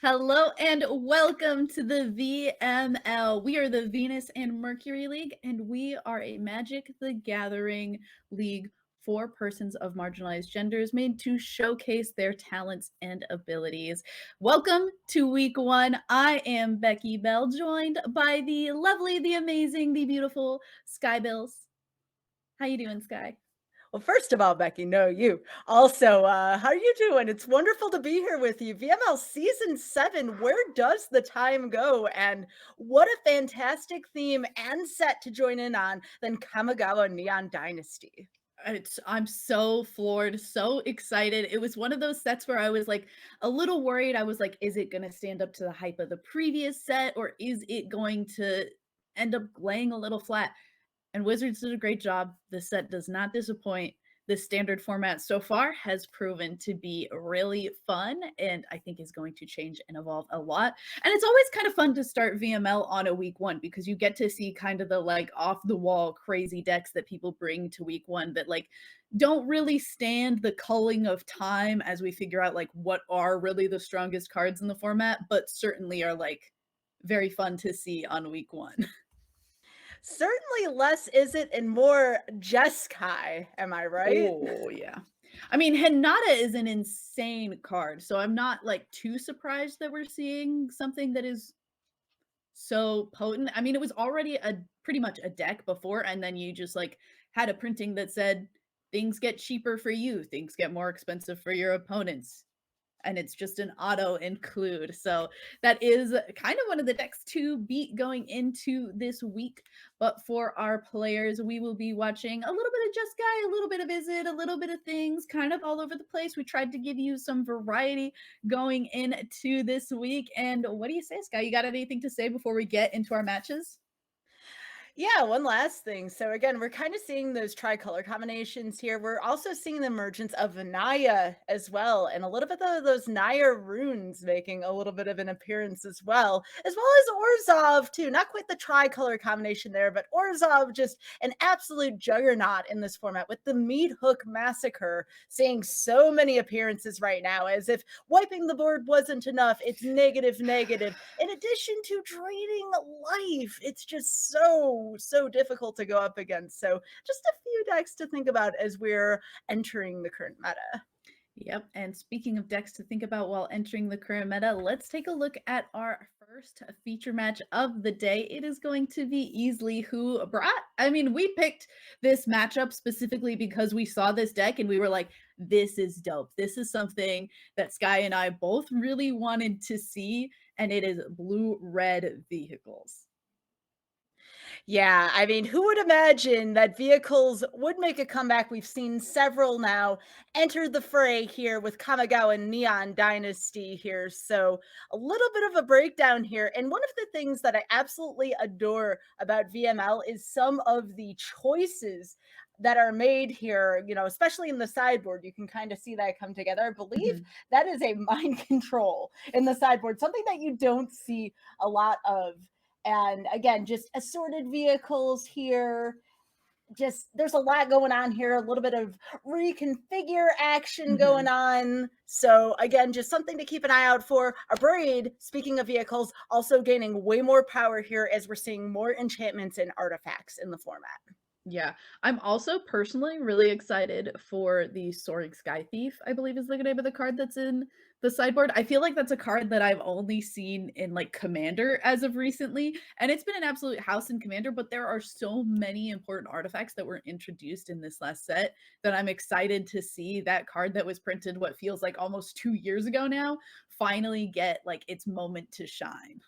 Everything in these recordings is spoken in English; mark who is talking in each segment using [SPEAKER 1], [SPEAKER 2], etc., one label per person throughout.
[SPEAKER 1] Hello and welcome to the VML. We are the Venus and Mercury League, and we are a Magic the Gathering league for persons of marginalized genders made to showcase their talents and abilities. Welcome to week one. I am Beky Bell, joined by the lovely, the amazing, the beautiful Skybilz. How you doing, Sky?
[SPEAKER 2] Well, first of all, Becky, no, you. Also, how are you doing? It's wonderful to be here with you. VML season 7, where does the time go? And what a fantastic theme and set to join in on than Kamigawa Neon Dynasty.
[SPEAKER 1] I'm so floored, so excited. It was one of those sets where I was like a little worried. I was like, is it going to stand up to the hype of the previous set or is it going to end up laying a little flat? And Wizards did a great job. The set does not disappoint. The standard format so far has proven to be really fun and I think is going to change and evolve a lot. And it's always kind of fun to start VML on a week one because you get to see kind of the like off the wall crazy decks that people bring to week one that like don't really stand the culling of time as we figure out like what are really the strongest cards in the format, but certainly are like very fun to see on week one.
[SPEAKER 2] Certainly less Izzet and more Jeskai, am I right?
[SPEAKER 1] Oh, yeah. I mean, Hinata is an insane card, so I'm not, like, too surprised that we're seeing something that is so potent. I mean, it was already a pretty much a deck before, and then you just, like, had a printing that said, "Things get cheaper for you, things get more expensive for your opponents." And it's just an auto include. So that is kind of one of the decks to beat going into this week. But for our players, we will be watching a little bit of Jeskai, a little bit of Izzet, a little bit of things kind of all over the place. We tried to give you some variety going into this week. And what do you say, Sky? You got anything to say before we get into our matches?
[SPEAKER 2] Yeah, one last thing. So again, we're kind of seeing those tricolor combinations here. We're also seeing the emergence of Naya as well, and a little bit of those Naya runes making a little bit of an appearance as well as Orzhov too. Not quite the tricolor combination there, but Orzhov just an absolute juggernaut in this format with the Meat Hook Massacre seeing so many appearances right now. As if wiping the board wasn't enough, it's negative, negative. In addition to draining life, it's just so difficult to go up against. So just a few decks to think about as we're entering the current meta.
[SPEAKER 1] Yep. And speaking of decks to think about while entering the current meta, let's take a look at our first feature match of the day. It is going to be Easley, who brought, I mean, we picked this matchup specifically because we saw this deck and we were like, this is dope. This is something that Sky and I both really wanted to see. And it is blue red vehicles.
[SPEAKER 2] Yeah, I mean, who would imagine that vehicles would make a comeback? We've seen several now enter the fray here with Kamigawa Neon Dynasty here. So, a little bit of a breakdown here. And one of the things that I absolutely adore about VML is some of the choices that are made here, especially in the sideboard. You can kind of see that come together. I believe
[SPEAKER 1] Mhm.
[SPEAKER 2] that is a mind control in the sideboard, something that you don't see a lot of. And again, just assorted vehicles here. Just there's a lot going on here, a little bit of reconfigure action going
[SPEAKER 1] Mhm.
[SPEAKER 2] on. So again, just something to keep an eye out for. A braid, speaking of vehicles, also gaining way more power here as we're seeing more enchantments and artifacts in the format.
[SPEAKER 1] Yeah, I'm also personally really excited for the Soaring Sky Thief, I believe is the name of the card that's in the sideboard. I feel like that's a card that I've only seen in like Commander as of recently, and it's been an absolute house in Commander, but there are so many important artifacts that were introduced in this last set that I'm excited to see that card that was printed what feels like almost 2 years ago now finally get like its moment to shine.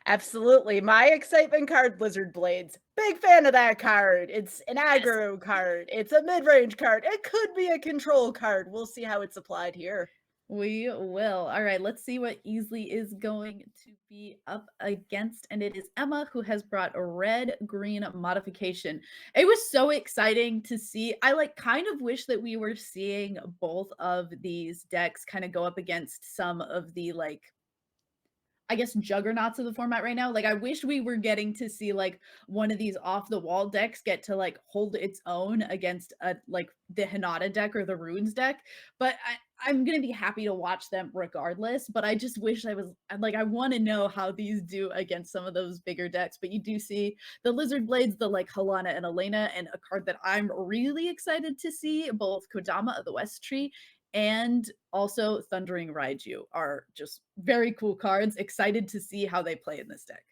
[SPEAKER 2] Absolutely. My excitement card, Blizzard Blades. Big fan of that card. It's an
[SPEAKER 1] Yes.
[SPEAKER 2] aggro card. It's a mid-range card. It could be a control card. We'll see how it's applied here.
[SPEAKER 1] We will. All right, let's see what Easley is going to be up against. And it is Emma who has brought a red green modification. It was so exciting to see. I like kind of wish that we were seeing both of these decks kind of go up against some of the like I guess, juggernauts of the format right now. Like, I wish we were getting to see, like, one of these off the wall decks get to, like, hold its own against a like the Hinata deck or the Runes deck. But I'm gonna be happy to watch them regardless. But I just wish I want to know how these do against some of those bigger decks. But you do see the Lizard Blades, the like Halana and Elena, and a card that I'm really excited to see, both Kodama of the West Tree and also Thundering Raiju are just very cool cards. Excited to see how they play in this deck.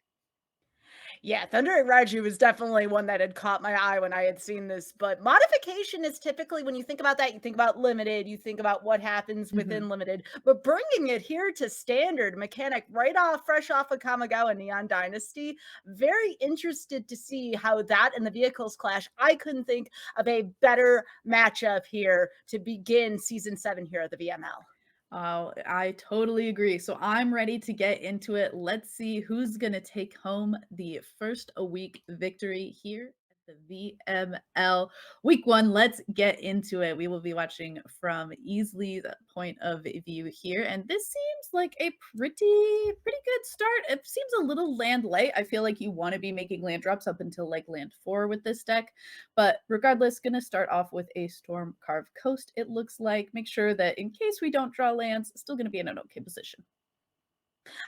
[SPEAKER 2] Yeah, Thunder and Raiju was definitely one that had caught my eye when I had seen this. But modification is typically, when you think about that, you think about limited, you think about what happens
[SPEAKER 1] Mhm.
[SPEAKER 2] within limited. But bringing it here to standard mechanic right off, fresh off of Kamigawa Neon Dynasty, very interested to see how that and the vehicles clash. I couldn't think of a better matchup here to begin season 7 here at the VML.
[SPEAKER 1] Oh, I totally agree. So I'm ready to get into it. Let's see who's going to take home the first a week victory here at the VML week 1. Let's get into it. We will be watching from Easley's point of view here, and this seems like a pretty good start. It seems a little land light. I feel like you want to be making land drops up until like land 4 with this deck. But regardless, going to start off with a Storm Carved Coast, it looks like. Make sure that in case we don't draw lands, still going to be in an okay position.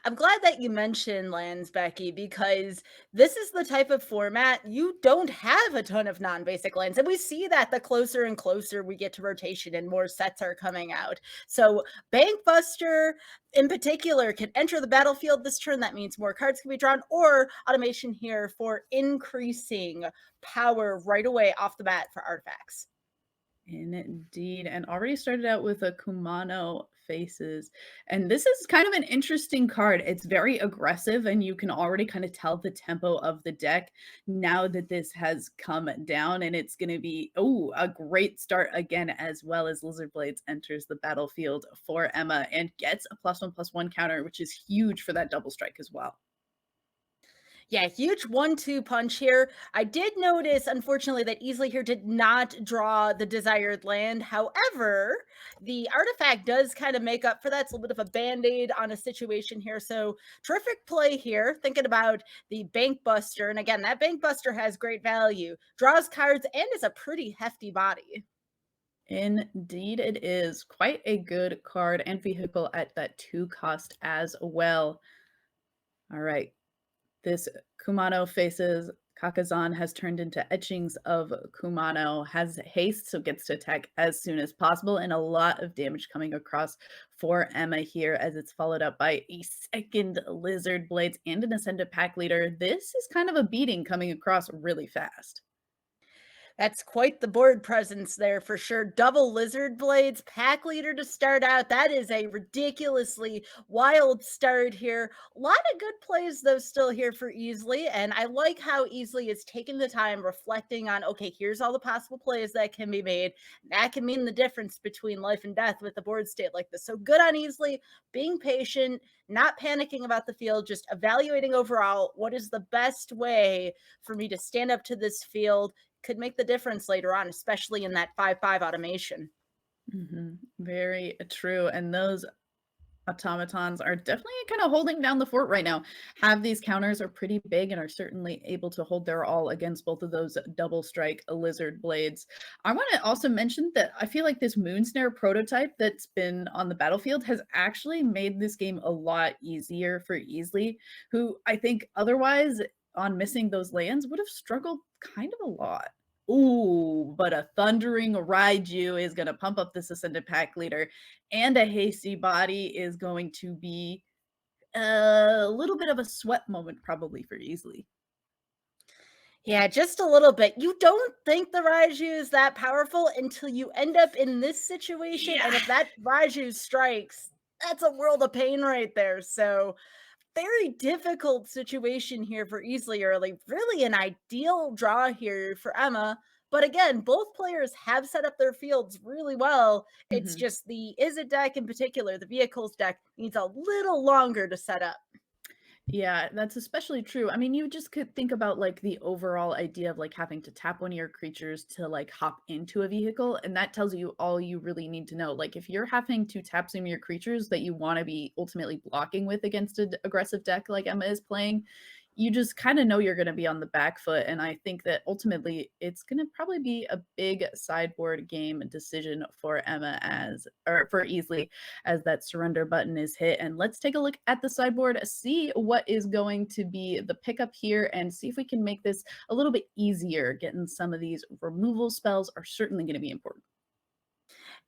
[SPEAKER 2] I'm glad that you mentioned lands, Becky, because this is the type of format you don't have a ton of non-basic lands. And we see that the closer and closer we get to rotation and more sets are coming out. So Bankbuster in particular can enter the battlefield this turn. That means more cards can be drawn, or automation here for increasing power right away off the bat for artifacts.
[SPEAKER 1] Indeed. And already started out with a Kumano Faces. And this is kind of an interesting card. It's very aggressive, and you can already kind of tell the tempo of the deck now that this has come down. And it's going to be, oh, a great start again, as well as Lizard Blades enters the battlefield for Emma and gets a +1/+1 counter, which is huge for that double strike as well.
[SPEAKER 2] Yeah, huge 1-2 punch here. I did notice, unfortunately, that Easley here did not draw the desired land. However, the artifact does kind of make up for that. It's a little bit of a band-aid on a situation here. So terrific play here, thinking about the Bank Buster. And again, that Bank Buster has great value, draws cards, and is a pretty hefty body.
[SPEAKER 1] Indeed, it is quite a good card and vehicle at that 2 cost as well. All right. This Kumano Faces Kakazan has turned into etchings of Kumano, has haste, so gets to attack as soon as possible, and a lot of damage coming across for Emma here as it's followed up by a second Lizard Blades and an Ascendant Pack Leader. This is kind of a beating coming across really fast.
[SPEAKER 2] That's quite the board presence there for sure. Double Lizard Blades, Pack Leader to start out. That is a ridiculously wild start here. A lot of good plays, though, still here for Easley. And I like how Easley is taking the time reflecting on, okay, here's all the possible plays that can be made. That can mean the difference between life and death with a board state like this. So good on Easley, being patient, not panicking about the field, just evaluating overall what is the best way for me to stand up to this field. Could make the difference later on, especially in that 5/5 automation.
[SPEAKER 1] Very true. And those automatons are definitely kind of holding down the fort right now. Have these counters are pretty big and are certainly able to hold their all against both of those double strike Lizard Blades. I want to also mention that I feel like this Moonsnare prototype that's been on the battlefield has actually made this game a lot easier for Easley, who I think otherwise on missing those lands would have struggled kind of a lot. Ooh, but a Thundering Raiju is going to pump up this Ascendant Pack Leader, and a Hasty Body is going to be a little bit of a sweat moment probably for Easley.
[SPEAKER 2] Yeah, just a little bit. You don't think the Raiju is that powerful until you end up in this situation, and
[SPEAKER 1] Yeah.
[SPEAKER 2] if that Raiju strikes, that's a world of pain right there. So very difficult situation here for Easley early. Really an ideal draw here for Emma. But again, both players have set up their fields really well. It's
[SPEAKER 1] Mhm.
[SPEAKER 2] just the Izzet deck in particular, the vehicles deck, needs a little longer to set up.
[SPEAKER 1] Yeah, that's especially true. I mean, you just could think about like the overall idea of like having to tap one of your creatures to like hop into a vehicle, and that tells you all you really need to know. Like if you're having to tap some of your creatures that you want to be ultimately blocking with against an aggressive deck like Emma is playing, you just kind of know you're going to be on the back foot. And I think that ultimately it's going to probably be a big sideboard game decision for Emma as or for Easley as that surrender button is hit. And let's take a look at the sideboard, see what is going to be the pickup here, and see if we can make this a little bit easier. Getting some of these removal spells are certainly going to be important.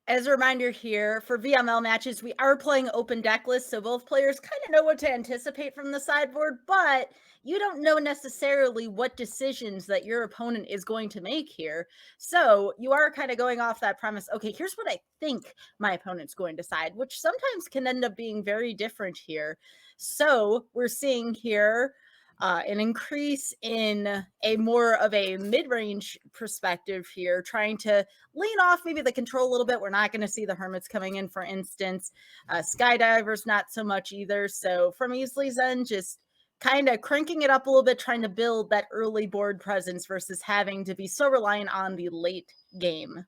[SPEAKER 2] As a reminder here, for VML matches, we are playing open deck lists, so both players kind of know what to anticipate from the sideboard, but you don't know necessarily what decisions that your opponent is going to make here. So you are kind of going off that premise, okay, here's what I think my opponent's going to decide, which sometimes can end up being very different here. So we're seeing here an increase in a more of a mid-range perspective here, trying to lean off maybe the control a little bit. We're not going to see the Hermits coming in, for instance. Skydivers, not so much either. So from Easley's end, just kind of cranking it up a little bit, trying to build that early board presence versus having to be so reliant on the late game.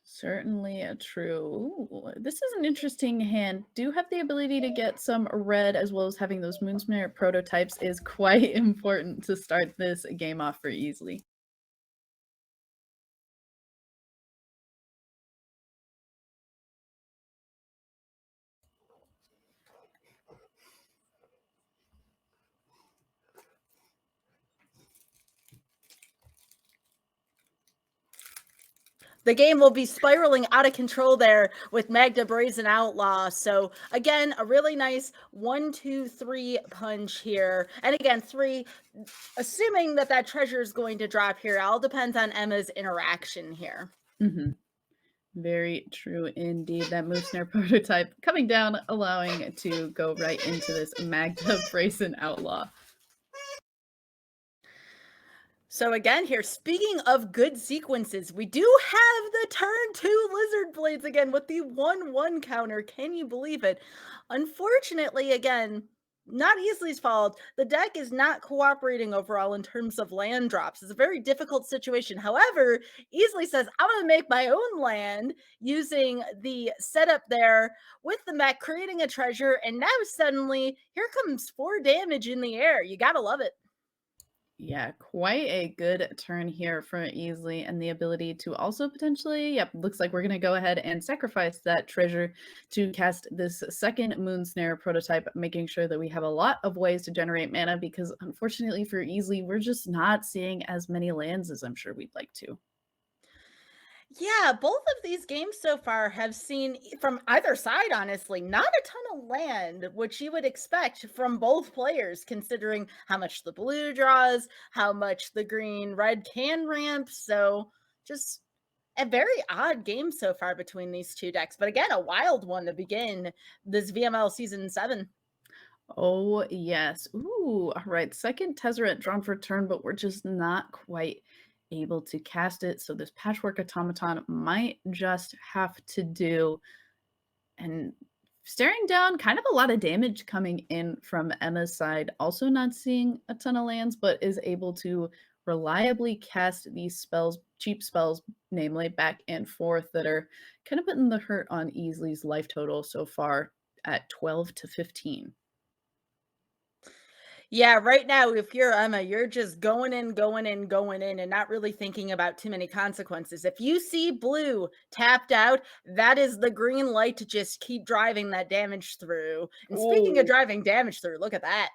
[SPEAKER 1] Certainly a true. Ooh, this is an interesting hand. Do have the ability to get some red as well as having those Moonsmere prototypes is quite important to start this game off for Easley.
[SPEAKER 2] The game will be spiraling out of control there with Magda Brazen Outlaw. So again, a really nice 1-2-3 punch here. And again, 3, assuming that that treasure is going to drop here, all depends on Emma's interaction here.
[SPEAKER 1] Mm-hmm. Very true indeed. That Moonsnare prototype coming down, allowing it to go right into this Magda Brazen Outlaw.
[SPEAKER 2] So again here, speaking of good sequences, we do have the turn 2 Lizard Blades again with the 1/1 counter. Can you believe it? Unfortunately, again, not Easley's fault. The deck is not cooperating overall in terms of land drops. It's a very difficult situation. However, Easley says, I'm going to make my own land using the setup there with the mech, creating a treasure. And now suddenly, here comes 4 damage in the air. You got to love it.
[SPEAKER 1] Yeah, quite a good turn here for Easley and the ability to also potentially, yep, looks like we're going to go ahead and sacrifice that treasure to cast this second Moonsnare prototype, making sure that we have a lot of ways to generate mana because unfortunately for Easley, we're just not seeing as many lands as I'm sure we'd like to.
[SPEAKER 2] Yeah, both of these games so far have seen from either side, honestly, not a ton of land, which you would expect from both players, considering how much the blue draws, how much the green red can ramp. So just a very odd game so far between these two decks. But again, a wild one to begin this VML Season 7.
[SPEAKER 1] Oh, yes. Ooh, all right. Second Tezzeret drawn for turn, but we're just not quite able to cast it. So this Patchwork Automaton might just have to do. And staring down, kind of a lot of damage coming in from Emma's side. Also not seeing a ton of lands, but is able to reliably cast these spells, cheap spells, namely back and forth, that are kind of putting the hurt on Easley's life total so far at 12 to 15.
[SPEAKER 2] Yeah, right now, if you're Emma, you're just going in, going in, going in, and not really thinking about too many consequences. If you see blue tapped out, that is the green light to just keep driving that damage through. And speaking of
[SPEAKER 1] Oh,
[SPEAKER 2] driving damage through, look at that.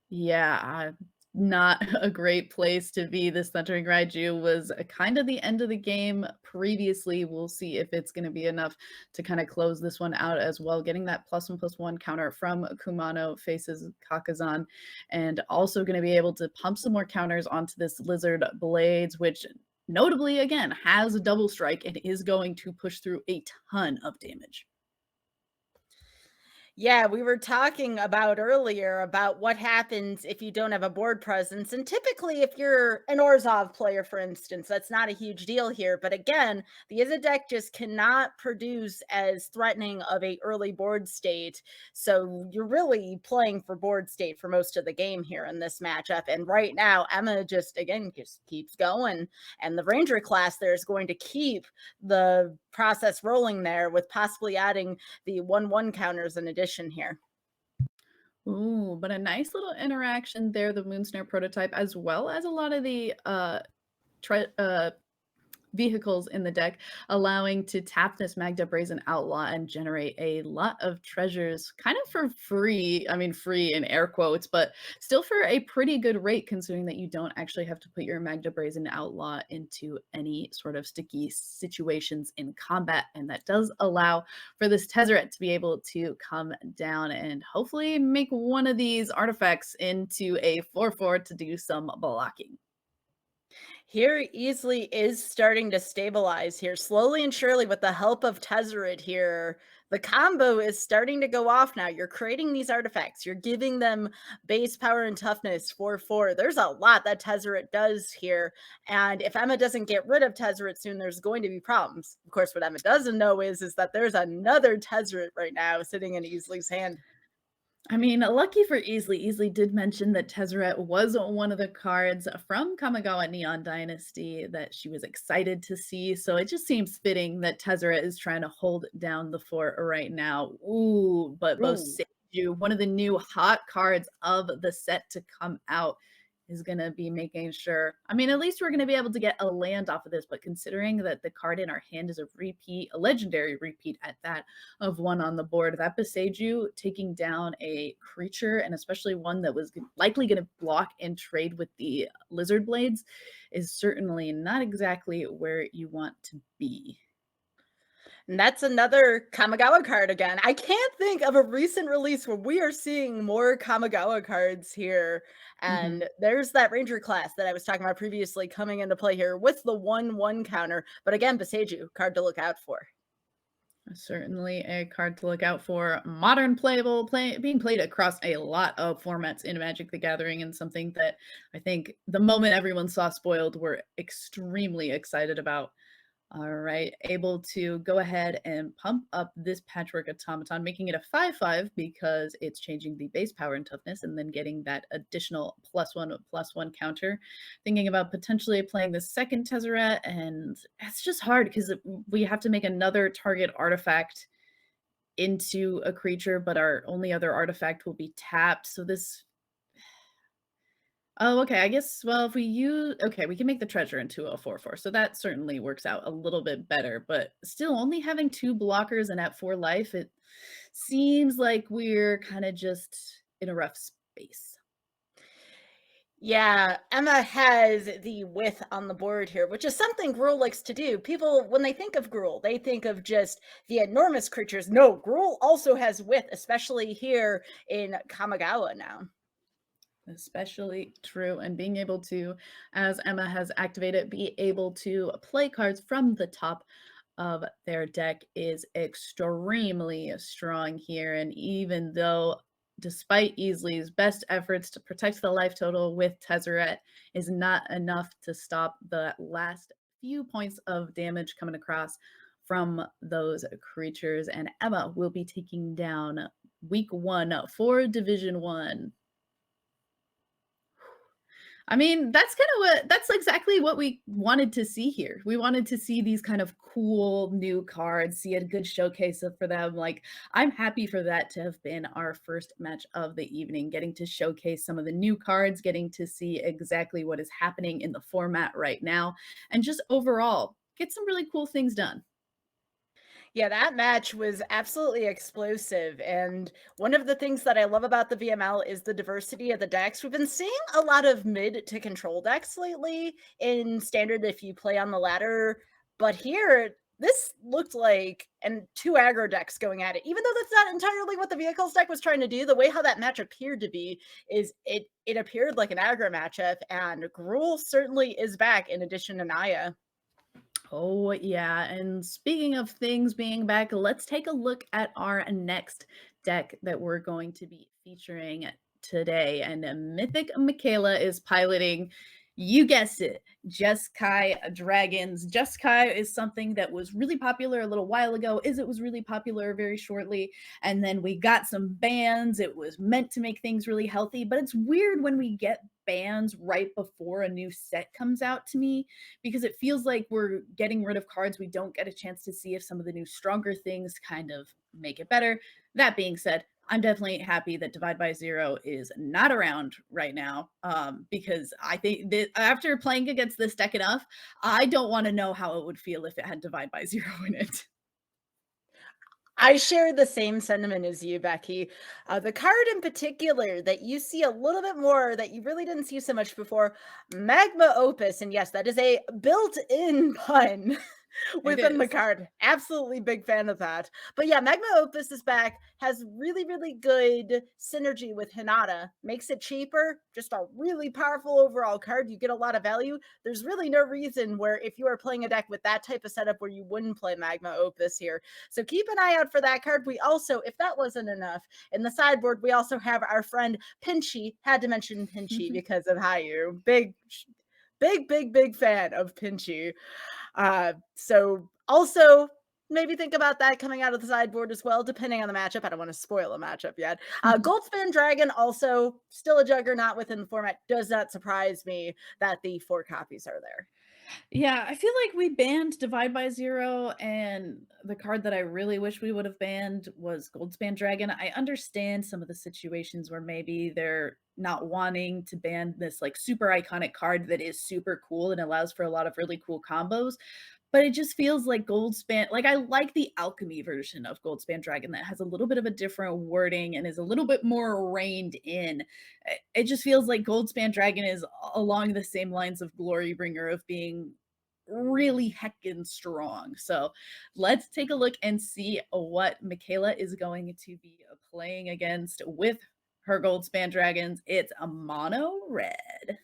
[SPEAKER 1] yeah, not a great place to be. This Thundering Raiju was kind of the end of the game previously. We'll see if it's going to be enough to kind of close this one out as well. Getting that +1/+1 counter from Kumano faces Kakazan, and also going to be able to pump some more counters onto this Lizard Blades, which notably, again, has a double strike and is going to push through a ton of damage.
[SPEAKER 2] Yeah, we were talking about earlier about what happens if you don't have a board presence. And typically, if you're an Orzhov player, for instance, that's not a huge deal here. But again, the Izzet deck just cannot produce as threatening of a early board state. So you're really playing for board state for most of the game here in this matchup. And right now, Emma just, again, just keeps going. And the Ranger class there is going to keep the process rolling there with possibly adding the 1/1 counters in addition here.
[SPEAKER 1] Ooh, but a nice little interaction there, the Moonsnare prototype, as well as a lot of the tre vehicles in the deck, allowing to tap this Magda Brazen Outlaw and generate a lot of treasures kind of for free. I mean, free in air quotes, but still for a pretty good rate considering that you don't actually have to put your Magda Brazen Outlaw into any sort of sticky situations in combat. And that does allow for this Tezzeret to be able to come down and hopefully make one of these artifacts into a 4/4 to do some blocking.
[SPEAKER 2] Here, Easley is starting to stabilize here slowly and surely with the help of Tezzeret here. The combo is starting to go off now. You're creating these artifacts. You're giving them base power and toughness 4/4. There's a lot that Tezzeret does here. And if Emma doesn't get rid of Tezzeret soon, there's going to be problems. Of course, what Emma doesn't know is that there's another Tezzeret right now sitting in Easley's hand.
[SPEAKER 1] I mean, lucky for Easley, Easley did mention that Tezzeret was one of the cards from Kamigawa Neon Dynasty that she was excited to see. So it just seems fitting that Tezzeret is trying to hold down the fort right now. Ooh, but both
[SPEAKER 2] Ooh.
[SPEAKER 1] Seiju, one of the new hot cards of the set to come out, is going to be making sure. I mean, at least we're going to be able to get a land off of this. But considering that the card in our hand is a repeat, a legendary repeat at that, of one on the board. That Beseiju taking down a creature, and especially one that was likely going to block and trade with the lizard blades, is certainly not exactly where you want to be.
[SPEAKER 2] And that's another Kamigawa card again. I can't think of a recent release where we are seeing more Kamigawa cards here.
[SPEAKER 1] Hmm.
[SPEAKER 2] And there's that Ranger class that I was talking about previously coming into play here with the 1/1 counter. But again, Beseiju, card to look out for.
[SPEAKER 1] Certainly a card to look out for. Modern playable, being played across a lot of formats in Magic the Gathering, and something that I think the moment everyone saw spoiled, we're extremely excited about. All right, able to go ahead and pump up this Patchwork Automaton, making it a 5/5 because it's changing the base power and toughness and then getting that additional +1/+1 counter. Thinking about potentially playing the second Tezzeret, and it's just hard because we have to make another target artifact into a creature, but our only other artifact will be tapped. So this Oh, okay, I guess, well, if we use okay, we can make the treasure into a 4/4, so that certainly works out a little bit better, but still only having 2 blockers and at 4 life, it seems like we're kinda just in a rough space.
[SPEAKER 2] Yeah, Emma has the width on the board here, which is something Gruul likes to do. People, when they think of Gruul, they think of just the enormous creatures. No, Gruul also has width, especially here in Kamigawa now.
[SPEAKER 1] Especially true, and being able to, as Emma has activated, be able to play cards from the top of their deck is extremely strong here. And even though, despite Easley's best efforts to protect the life total with Tezzeret, is not enough to stop the last few points of damage coming across from those creatures. And Emma will be taking down week 1 for Division 1. I mean, that's exactly what we wanted to see here. We wanted to see these kind of cool new cards, see a good showcase for them. Like, I'm happy for that to have been our first match of the evening, getting to showcase some of the new cards, getting to see exactly what is happening in the format right now, and just overall get some really cool things done.
[SPEAKER 2] Yeah, that match was absolutely explosive. And one of the things that I love about the VML is the diversity of the decks. We've been seeing a lot of mid to control decks lately in standard if you play on the ladder. But here, this looked like and two aggro decks going at it. Even though that's not entirely what the vehicles deck was trying to do, the way how that match appeared to be is it appeared like an aggro matchup, and Gruul certainly is back in addition to Naya.
[SPEAKER 1] Oh, yeah. And speaking of things being back, let's take a look at our next deck that we're going to be featuring today. And Mythic Mikaela is piloting, you guessed it, Jeskai dragons. Jeskai is something that was really popular a little while ago. Izzet was really popular very shortly. And then we got some bans. It was meant to make things really healthy, but it's weird when we get bans right before a new set comes out to me, because it feels like we're getting rid of cards we don't get a chance to see if some of the new stronger things kind of make it better. That being said, I'm definitely happy that Divide by Zero is not around right now, because I think that after playing against this deck enough, I don't want to know how it would feel if it had Divide by Zero in it.
[SPEAKER 2] I share the same sentiment as you, Becky. The card in particular that you see a little bit more that you really didn't see so much before, Magma Opus. And yes, that is a built-in pun
[SPEAKER 1] It
[SPEAKER 2] within the
[SPEAKER 1] is.
[SPEAKER 2] card. Absolutely big fan of that. But yeah, Magma Opus is back, has really, really good synergy with Hinata, makes it cheaper, just a really powerful overall card. You get a lot of value. There's really no reason where if you are playing a deck with that type of setup where you wouldn't play Magma Opus here. So keep an eye out for that card. We also, if that wasn't enough, in the sideboard, we also have our friend Pinchy. Had to mention Pinchy because of Hayu. Big fan of Pinchy. So also maybe think about that coming out of the sideboard as well, depending on the matchup. I don't want to spoil a matchup yet. Goldspan Dragon, also still a juggernaut within the format. Does not surprise me that the 4 copies are there.
[SPEAKER 1] Yeah, I feel like we banned Divide by Zero, and the card that I really wish we would have banned was Goldspan Dragon. I understand some of the situations where maybe they're not wanting to ban this like super iconic card that is super cool and allows for a lot of really cool combos. But it just feels like Goldspan, like I like the alchemy version of Goldspan Dragon that has a little bit of a different wording and is a little bit more reined in. It just feels like Goldspan Dragon is along the same lines of Glorybringer of being really heckin' strong. So let's take a look and see what Mikaela is going to be playing against with her Goldspan Dragons. It's a mono red.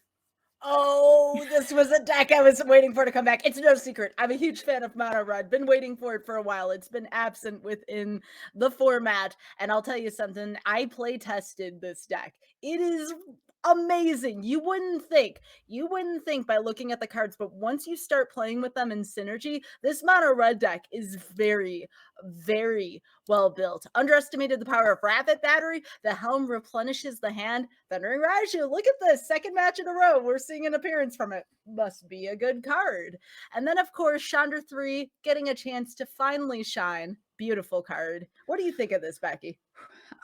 [SPEAKER 2] Oh, this was a deck I was waiting for to come back. It's no secret. I'm a huge fan of Mono Red. Been waiting for it for a while. It's been absent within the format. And I'll tell you something, I play tested this deck. It is amazing. You wouldn't think by looking at the cards, but once you start playing with them in synergy, this Mono Red deck is very well built. Underestimated the power of Rapid Battery. The Helm replenishes the hand. Thundering Raiju, look at this. Second match in a row. We're seeing an appearance from it. Must be a good card. And then, of course, Chandra 3 getting a chance to finally shine. Beautiful card. What do you think of this, Becky?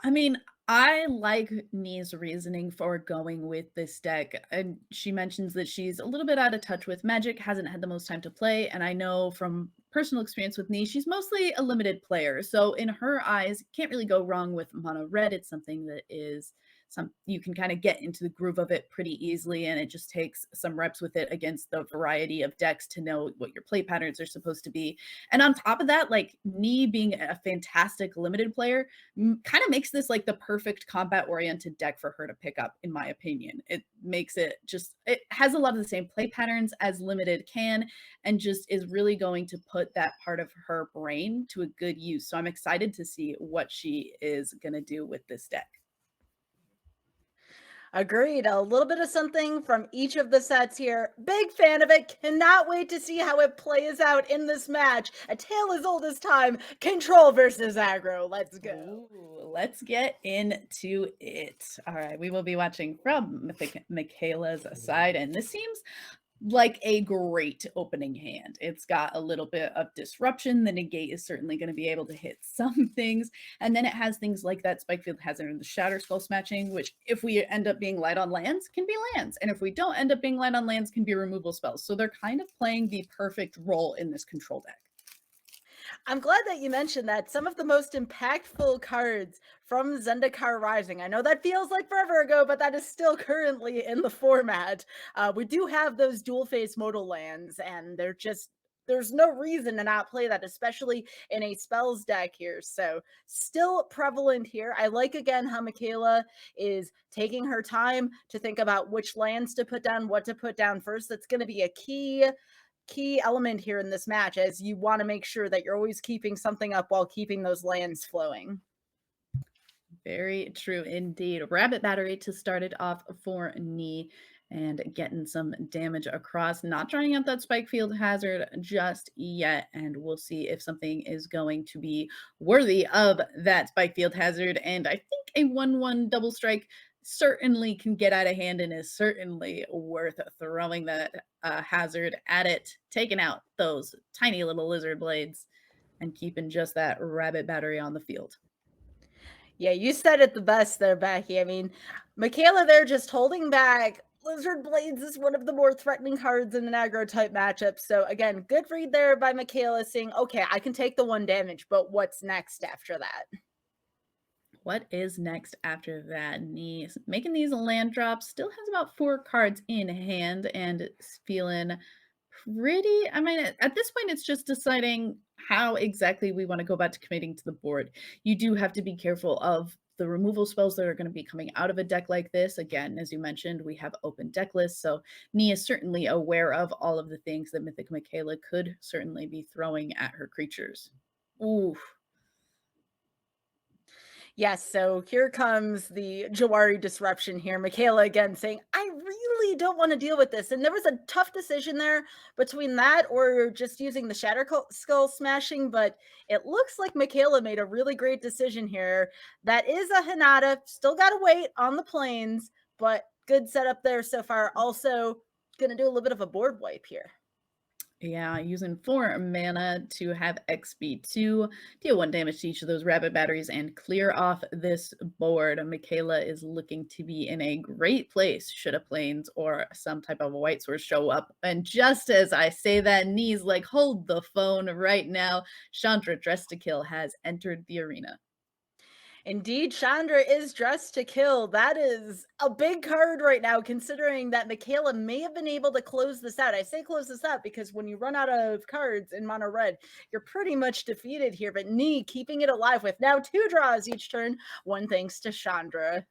[SPEAKER 1] I mean, I like Nee's reasoning for going with this deck. And she mentions that she's a little bit out of touch with Magic, hasn't had the most time to play. And I know from personal experience with Nee, she's mostly a limited player. So in her eyes, can't really go wrong with mono red. It's something that is some you can kind of get into the groove of it pretty easily, and it just takes some reps with it against the variety of decks to know what your play patterns are supposed to be. And on top of that, like Nee being a fantastic limited player kind of makes this like the perfect combat oriented deck for her to pick up, in my opinion. It makes it just, it has a lot of the same play patterns as limited can, and just is really going to put that part of her brain to a good use. So I'm excited to see what she is going to do with this deck.
[SPEAKER 2] Agreed. A little bit of something from each of the sets here. Big fan of it. Cannot wait to see how it plays out in this match. A tale as old as time. Control versus aggro. Let's go.
[SPEAKER 1] Ooh, let's get into it. All right, we will be watching from Mikaela's side, and this seems like a great opening hand. It's got a little bit of disruption. The negate is certainly going to be able to hit some things. And then it has things like that Spikefield Hazard and the Shatter Skull Smatching, which if we end up being light on lands, can be lands. And if we don't end up being light on lands, can be removal spells. So they're kind of playing the perfect role in this control deck.
[SPEAKER 2] I'm glad that you mentioned that. Some of the most impactful cards from Zendikar Rising. I know that feels like forever ago, but that is still currently in the format. We do have those dual face modal lands, and there's no reason to not play that, especially in a spells deck here. So still prevalent here. I like again how Mikaela is taking her time to think about which lands to put down, what to put down first. That's going to be a key element here in this match, as you want to make sure that you're always keeping something up while keeping those lands flowing.
[SPEAKER 1] Very true indeed. Rabbit battery to start it off for knee and getting some damage across. Not trying out that spike field hazard just yet. And we'll see if something is going to be worthy of that spike field hazard. And I think a 1-1 double strike certainly can get out of hand and is certainly worth throwing that hazard at it, taking out those tiny little lizard blades and keeping just that rabbit battery on the field.
[SPEAKER 2] Yeah, you said it the best there, Becky. I mean, Mikaela there just holding back. Lizard Blades is one of the more threatening cards in an aggro type matchup. So again, good read there by Mikaela saying, okay, I can take the 1 damage, but what's next after that?
[SPEAKER 1] What is next after that? Making these land drops, still has about 4 cards in hand and it's feeling pretty. I mean, at this point, it's just deciding how exactly we want to go about to committing to the board. You do have to be careful of the removal spells that are going to be coming out of a deck like this. Again, as you mentioned, we have open deck lists, so Nia is certainly aware of all of the things that Mythic Mikaela could certainly be throwing at her creatures. Ooh,
[SPEAKER 2] Yes, so here comes the Jawari disruption here. Mikaela again saying, I really don't want to deal with this. And there was a tough decision there between that or just using the Skull smashing. But it looks like Mikaela made a really great decision here. That is a Hinata. Still got to wait on the plains, but good setup there so far. Also, going to do a little bit of a board wipe here.
[SPEAKER 1] yeah, using 4 mana to have XP2, deal 1 damage to each of those rabbit batteries, and clear off this board. Mikaela is looking to be in a great place should a plains or some type of white source show up. And just as I say that, Knee's like, hold the phone right now. Chandra, dressed to kill, has entered the arena.
[SPEAKER 2] Indeed, Chandra is dressed to kill. That is a big card right now, considering that Mikaela may have been able to close this out. I say close this out because when you run out of cards in mono red, you're pretty much defeated here. But Nee keeping it alive with now 2 draws each turn, one thanks to Chandra.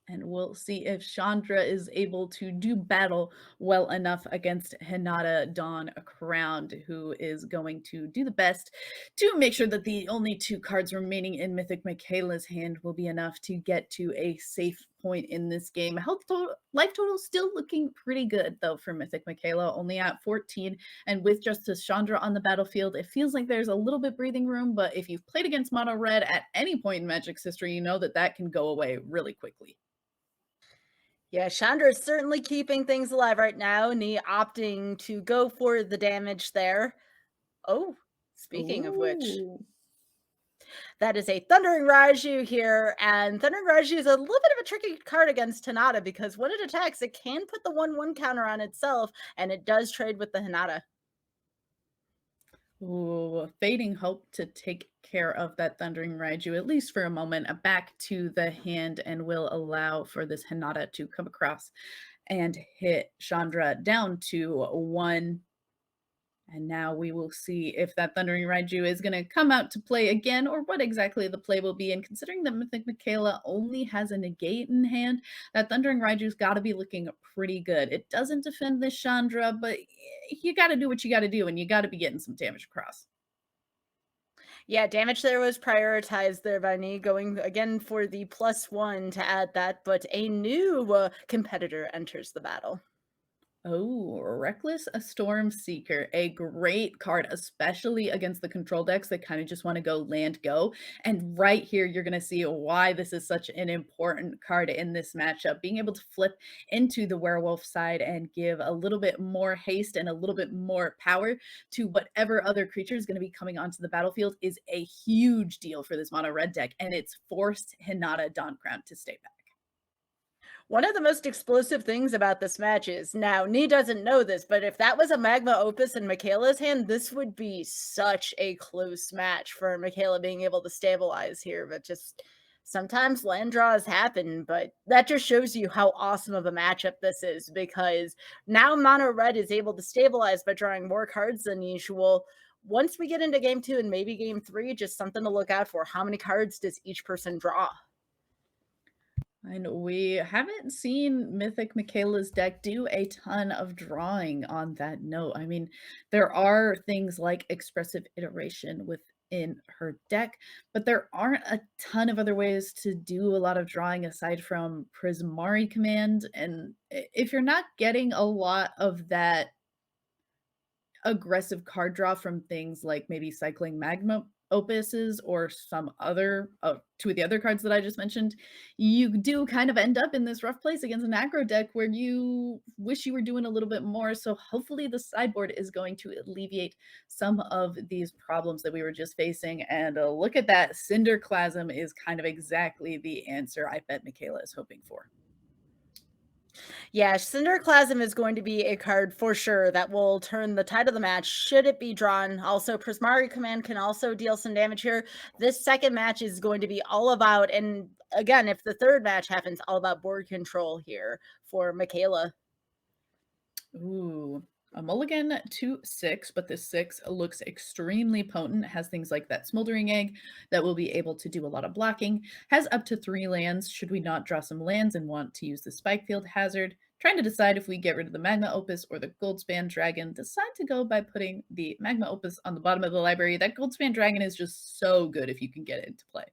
[SPEAKER 1] And we'll see if Chandra is able to do battle well enough against Hinata Dawn Crowned, who is going to do the best to make sure that the only 2 cards remaining in Mythic Mikaela's hand will be enough to get to a safe point in this game. Life total still looking pretty good, though, for Mythic Mikaela, only at 14. And with Justice Chandra on the battlefield, it feels like there's a little bit breathing room, but if you've played against Mono Red at any point in Magic's history, you know that that can go away really quickly.
[SPEAKER 2] Yeah, Chandra is certainly keeping things alive right now. Nee opting to go for the damage there. Oh, speaking of which,
[SPEAKER 1] Ooh.
[SPEAKER 2] that is a Thundering Raiju here, and Thundering Raiju is a little bit of a tricky card against Hinata because when it attacks, it can put the 1/1 counter on itself, and it does trade with the Hinata.
[SPEAKER 1] Ooh, Fading Hope to take care of that Thundering Raiju, at least for a moment, back to the hand and will allow for this Hinata to come across and hit Chandra down to 1. And now we will see if that Thundering Raiju is going to come out to play again or what exactly the play will be. And considering that Mythic Mikaela only has a negate in hand, that Thundering Raiju's got to be looking pretty good. It doesn't defend this Chandra, but you got to do what you got to do and you got to be getting some damage across.
[SPEAKER 2] Yeah, damage there was prioritized there by Nee, going again for the +1 to add that, but a new competitor enters the battle.
[SPEAKER 1] Oh, Reckless a Storm Seeker, a great card, especially against the control decks that kind of just want to go land go. And right here, you're going to see why this is such an important card in this matchup. Being able to flip into the werewolf side and give a little bit more haste and a little bit more power to whatever other creature is going to be coming onto the battlefield is a huge deal for this mono red deck. And it's forced Hinata Dawncrown to stay back.
[SPEAKER 2] One of the most explosive things about this match is now Nee doesn't know this, but if that was a Magma Opus in Mikaela's hand, this would be such a close match for Mikaela being able to stabilize here. But just sometimes land draws happen, but that just shows you how awesome of a matchup this is because now Mono Red is able to stabilize by drawing more cards than usual. Once we get into game 2 and maybe game 3, just something to look out for. How many cards does each person draw?
[SPEAKER 1] And we haven't seen Mythic Mikaela's deck do a ton of drawing on that note. I mean, there are things like expressive iteration with in her deck, but there aren't a ton of other ways to do a lot of drawing aside from Prismari command. And if you're not getting a lot of that aggressive card draw from things like maybe cycling magma opuses or some other two of the other cards that I just mentioned, you do kind of end up in this rough place against an aggro deck where you wish you were doing a little bit more. So hopefully the sideboard is going to alleviate some of these problems that we were just facing. And look at that, Cinderclasm is kind of exactly the answer I bet Mikaela is hoping for.
[SPEAKER 2] Yeah, Cinderclasm is going to be a card for sure that will turn the tide of the match should it be drawn. Also, Prismari Command can also deal some damage here. This second match is going to be all about, and again, if the third match happens, all about board control here for Mikaela.
[SPEAKER 1] Ooh, a mulligan to 6, but this 6 looks extremely potent. Has things like that Smoldering Egg that will be able to do a lot of blocking. Has up to 3 lands should we not draw some lands and want to use the Spikefield Hazard. Trying to decide if we get rid of the Magma Opus or the Goldspan Dragon. Decide to go by putting the Magma Opus on the bottom of the library. That Goldspan Dragon is just so good if you can get it into play.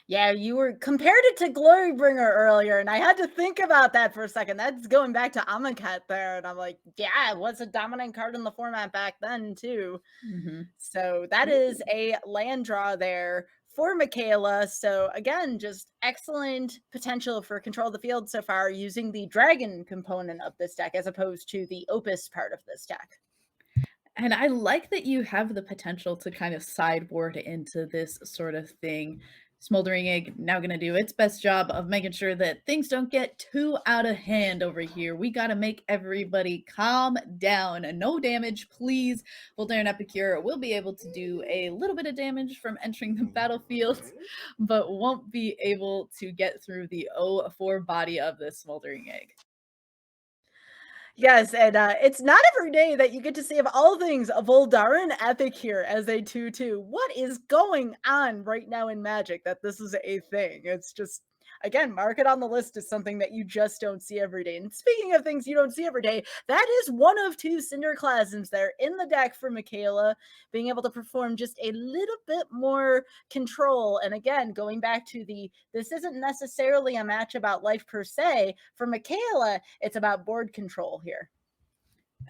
[SPEAKER 2] Yeah, you were compared it to Glorybringer earlier, and I had to think about that for a second. That's going back to Amonkhet there, and I'm like, yeah, it was a dominant card in the format back then too.
[SPEAKER 1] Mhm.
[SPEAKER 2] So that is a land draw there for Mikaela. So again, just excellent potential for control of the field so far using the dragon component of this deck as opposed to the opus part of this deck.
[SPEAKER 1] And I like that you have the potential to kind of sideboard into this sort of thing. Smoldering Egg now going to do its best job of making sure that things don't get too out of hand over here. We got to make everybody calm down. No damage, please. Voldaren Epicure will be able to do a little bit of damage from entering the battlefield, but won't be able to get through the O4 body of the Smoldering Egg.
[SPEAKER 2] Yes, and it's not every day that you get to see, of all things, a Voldaren Epic here as a 2/2. What is going on right now in Magic that this is a thing? It's just, again, mark it on the list as something that you just don't see every day. And speaking of things you don't see every day, that is one of two Cinderclasms there in the deck for Mikaela, being able to perform just a little bit more control. And again, going back to this isn't necessarily a match about life per se. For Mikaela, it's about board control here.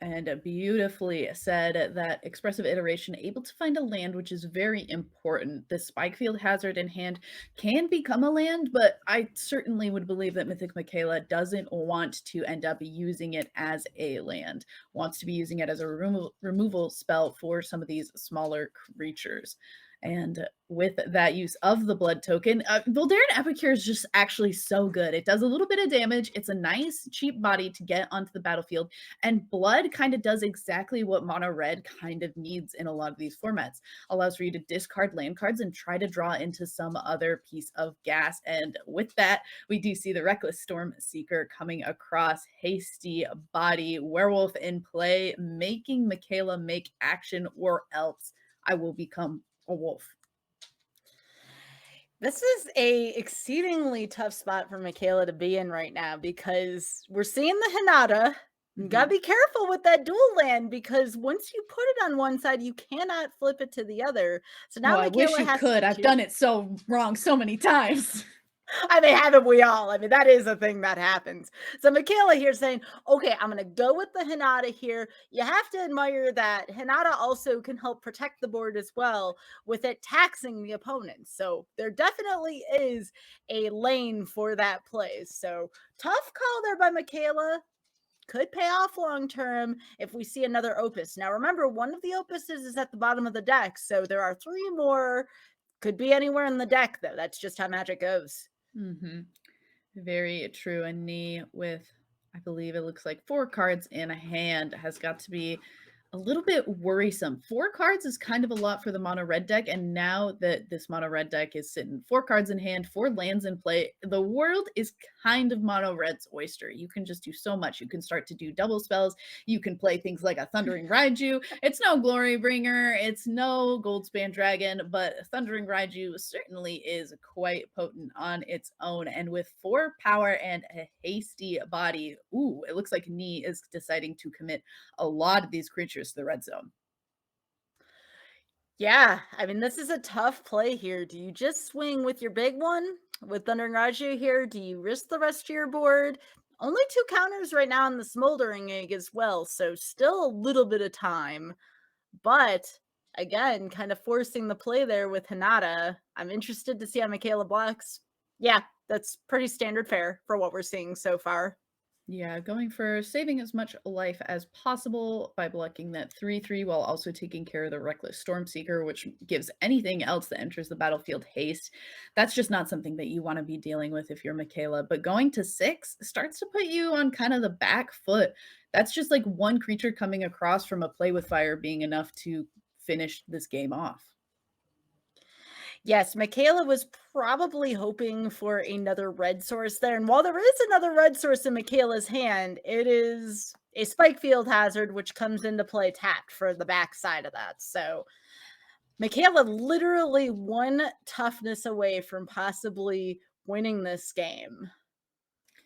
[SPEAKER 1] And beautifully said, that expressive iteration, able to find a land, which is very important. The Spikefield Hazard in hand can become a land, but I certainly would believe that Mythic Mikaela doesn't want to end up using it as a land, wants to be using it as a removal spell for some of these smaller creatures. And with that use of the blood token, Voldaren Epicure is just actually so good. It does a little bit of damage. It's a nice, cheap body to get onto the battlefield. And blood kind of does exactly what mono red kind of needs in a lot of these formats. Allows for you to discard land cards and try to draw into some other piece of gas. And with that, we do see the Reckless Storm Seeker coming across. Hasty body, werewolf in play, making Mikaela make action, or else I will become a wolf.
[SPEAKER 2] This is a exceedingly tough spot for Mikaela to be in right now because we're seeing the Hinata. You gotta
[SPEAKER 1] Mhm.
[SPEAKER 2] be careful with that dual land because once you put it on one side, you cannot flip it to the other. So
[SPEAKER 1] Oh,
[SPEAKER 2] now
[SPEAKER 1] I wish
[SPEAKER 2] Mikaela
[SPEAKER 1] you
[SPEAKER 2] has
[SPEAKER 1] could.
[SPEAKER 2] to
[SPEAKER 1] I've
[SPEAKER 2] choose.
[SPEAKER 1] done it so wrong so many times.
[SPEAKER 2] I mean, haven't we all? I mean, that is a thing that happens. So Mikaela here saying, okay, I'm going to go with the Hinata here. You have to admire that Hinata also can help protect the board as well with it taxing the opponent. So there definitely is a lane for that play. So tough call there by Mikaela. Could pay off long term if we see another opus. Now, remember, one of the opuses is at the bottom of the deck. So there are 3 more. Could be anywhere in the deck, though. That's just how Magic goes.
[SPEAKER 1] Mhm. Very true. And knee with, I believe it looks like 4 cards in a hand has got to be a little bit worrisome. 4 cards is kind of a lot for the mono red deck. And now that this mono red deck is sitting 4 cards in hand, 4 lands in play, the world is kind of mono red's oyster. You can just do so much. You can start to do double spells. You can play things like a Thundering Raiju. It's no Glory Bringer. It's no Goldspan Dragon, but Thundering Raiju certainly is quite potent on its own. And with 4 power and a hasty body, ooh, it looks like Knee is deciding to commit a lot of these creatures to the red zone.
[SPEAKER 2] Yeah, I mean, this is a tough play here. Do you just swing with your big one with Thunder and Raju here? Do you risk the rest of your board? Only 2 counters right now on the Smoldering Egg as well, so still a little bit of time. But again, kind of forcing the play there with Hinata. I'm interested to see how Mikaela blocks. Yeah, that's pretty standard fare for what we're seeing so far.
[SPEAKER 1] Yeah, going for saving as much life as possible by blocking that 3/3 while also taking care of the Reckless Stormseeker, which gives anything else that enters the battlefield haste. That's just not something that you want to be dealing with if you're Mikaela. But going to 6 starts to put you on kind of the back foot. That's just like one creature coming across from a play with fire being enough to finish this game off.
[SPEAKER 2] Yes, Mikaela was probably hoping for another red source there. And while there is another red source in Mikaela's hand, it is a spike field hazard, which comes into play tapped for the backside of that. So Mikaela literally one toughness away from possibly winning this game.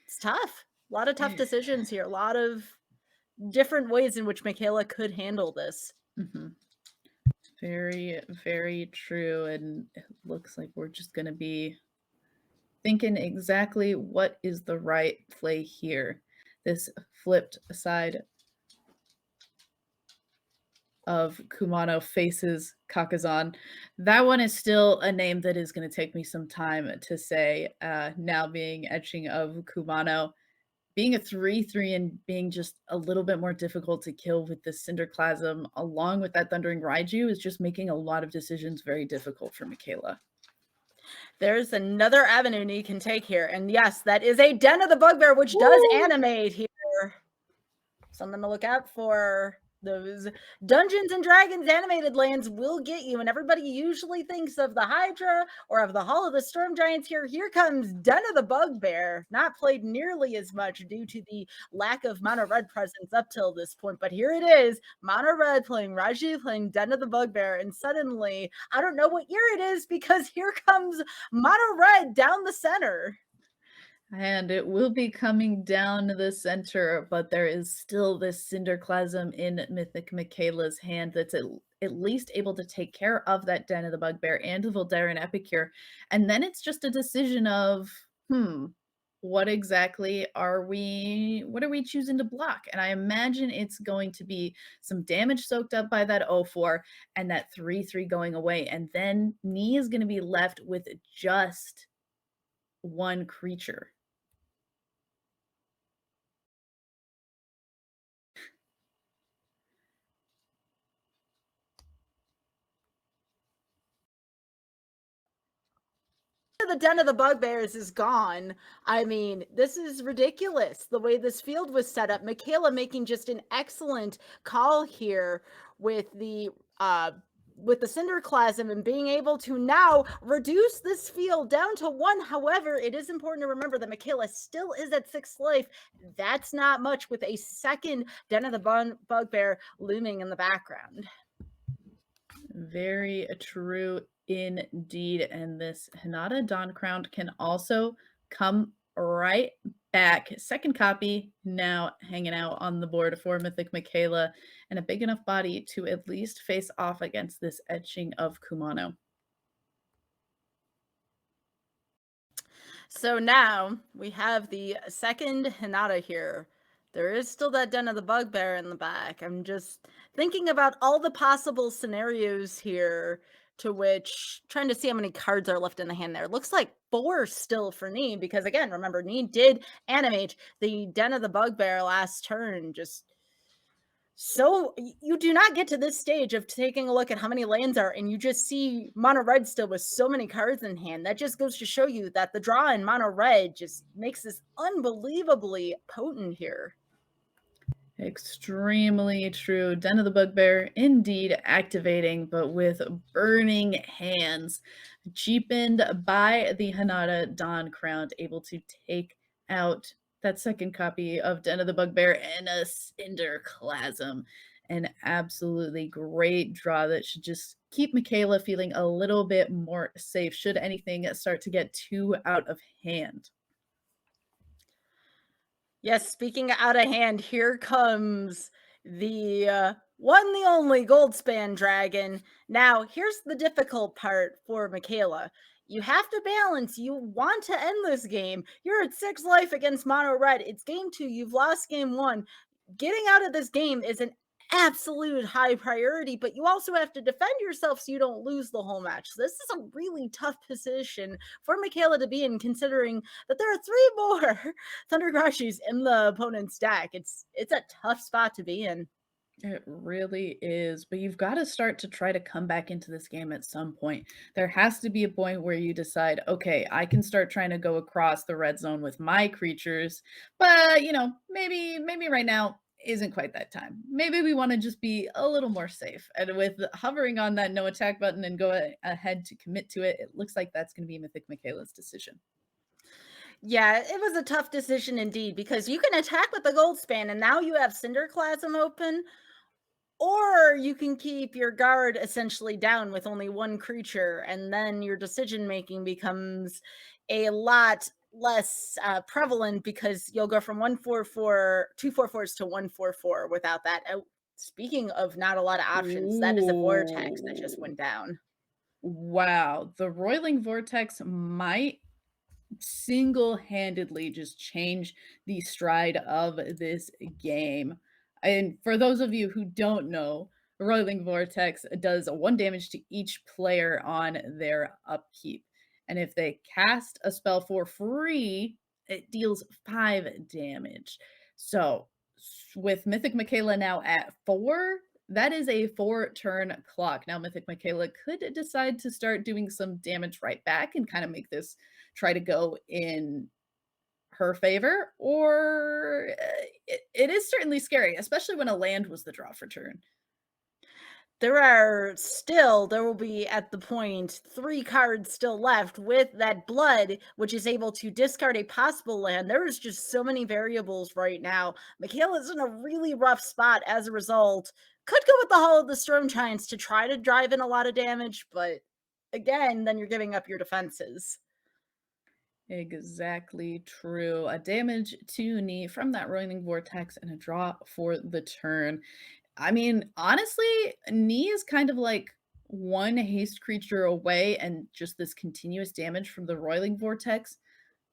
[SPEAKER 2] It's tough. A lot of tough decisions here. A lot of different ways in which Mikaela could handle this.
[SPEAKER 1] Mhm. Very, very true. And it looks like we're just going to be thinking exactly what is the right play here. This flipped side of Kumano faces Kakazan. That one is still a name that is going to take me some time to say. Now being etching of Kumano, being a 3/3 and being just a little bit more difficult to kill with the Cinderclasm, along with that Thundering Raiju, is just making a lot of decisions very difficult for Mikaela.
[SPEAKER 2] There's another avenue you can take here. And yes, that is a Den of the Bugbear, which does
[SPEAKER 1] Woo!
[SPEAKER 2] animate here. Something to look out for. Those Dungeons and Dragons animated lands will get you, and everybody usually thinks of the Hydra or of the Hall of the Storm Giants here. Here comes Den of the Bugbear, not played nearly as much due to the lack of mono red presence up till this point, but here it is, mono red playing Raji, playing Den of the Bugbear, and suddenly, I don't know what year it is because here comes mono red down the center.
[SPEAKER 1] And it will be coming down the center, but there is still this Cinderclasm in Mythic Mikaela's hand that's at least able to take care of that Den of the Bugbear and the Voldaren Epicure. And then it's just a decision of, what exactly what are we choosing to block? And I imagine it's going to be some damage soaked up by that 0/4 and that 3/3 going away. And then Nee is going to be left with just one creature.
[SPEAKER 2] The Den of the Bugbears is gone. I mean, this is ridiculous the way this field was set up. Mikaela making just an excellent call here with the Cinderclasm and being able to now reduce this field down to 1. However, it is important to remember that Mikaela still is at 6 life. That's not much with a second Den of the Bugbear looming in the background.
[SPEAKER 1] Very true indeed. And this Hinata Dawn Crown can also come right back. Second copy now hanging out on the board for Mythic Mikaela, and a big enough body to at least face off against this etching of Kumano.
[SPEAKER 2] So now we have the second Hinata here. There is still that Den of the Bugbear in the back. I'm just thinking about all the possible scenarios here to which trying to see how many cards are left in the hand there. Looks like 4 still for Nee because again, remember Nee did animate the Den of the Bugbear last turn. Just so you do not get to this stage of taking a look at how many lands are and you just see mono red still with so many cards in hand. That just goes to show you that the draw in mono red just makes this unbelievably potent here.
[SPEAKER 1] Extremely true. Den of the Bugbear indeed activating, but with burning hands. Cheapened by the Hinata Dawn Crown, able to take out that second copy of Den of the Bugbear and a Cinderclasm. An absolutely great draw that should just keep Mikaela feeling a little bit more safe should anything start to get too out of hand.
[SPEAKER 2] Yes, speaking out of hand, here comes The one, the only Goldspan dragon. Now, here's the difficult part for Mikaela. You have to balance. You want to end this game. You're at 6 life against Mono Red. It's game 2. You've lost game 1. Getting out of this game is an absolute high priority, but you also have to defend yourself so you don't lose the whole match. So this is a really tough position for Mikaela to be in, considering that there are 3 more Thunder Crashies in the opponent's deck. It's a tough spot to be in.
[SPEAKER 1] It really is, but you've got to start to try to come back into this game at some point. There has to be a point where you decide, okay, I can start trying to go across the red zone with my creatures, but maybe right now isn't quite that time. Maybe we want to just be a little more safe. And with hovering on that no attack button and go ahead to commit to it, it looks like that's going to be Mythic Mikaela's decision.
[SPEAKER 2] Yeah, it was a tough decision indeed, because you can attack with the Goldspan and now you have Cinderclasm open, or you can keep your guard essentially down with only 1 creature, and then your decision making becomes a lot less prevalent, because you'll go from 1/4/4, 2/4/4s to 1/4/4 without that. Speaking of not a lot of options, that is a vortex that just
[SPEAKER 1] Ooh.
[SPEAKER 2] went down.
[SPEAKER 1] Wow. The Roiling Vortex might single-handedly just change the stride of this game. And for those of you who don't know, Roiling Vortex does 1 damage to each player on their upkeep. And if they cast a spell for free, it deals 5 damage. So with Mythic Mikaela now at 4, that is a 4-turn clock. Now, Mythic Mikaela could decide to start doing some damage right back and kind of make this try to go in her favor, or it is certainly scary, especially when a land was the draw for turn.
[SPEAKER 2] There will be at the point 3 cards still left with that blood, which is able to discard a possible land. There is just so many variables right now. Mikaela's in a really rough spot as a result. Could go with the Hall of the Storm Giants to try to drive in a lot of damage, but again, then you're giving up your defenses.
[SPEAKER 1] Exactly true. A damage to knee from that Roiling Vortex and a draw for the turn. I mean, honestly, knee is kind of like 1 haste creature away, and just this continuous damage from the Roiling Vortex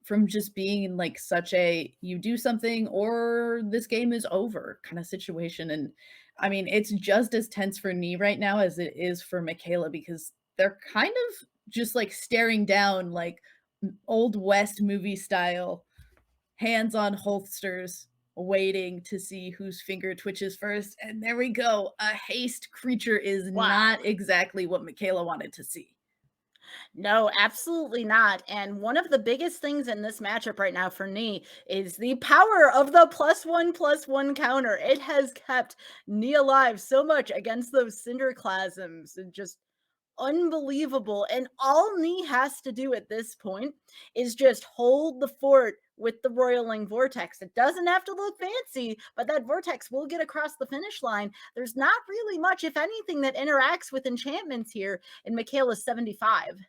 [SPEAKER 1] from just being in like such a you do something or this game is over kind of situation. And I mean, it's just as tense for knee right now as it is for Mikaela, because they're kind of just like staring down like old West movie style, hands on holsters, waiting to see whose finger twitches first. And there we go. A haste creature is
[SPEAKER 2] Wow.
[SPEAKER 1] not exactly what Mikaela wanted to see.
[SPEAKER 2] No, absolutely not. And one of the biggest things in this matchup right now for me is the power of the +1/+1 counter. It has kept Nee alive so much against those Cinderclasms, and just unbelievable. And all Nee has to do at this point is just hold the fort with the Roiling Vortex. It doesn't have to look fancy, but that Vortex will get across the finish line. There's not really much, if anything, that interacts with enchantments here in Mikaela's 75.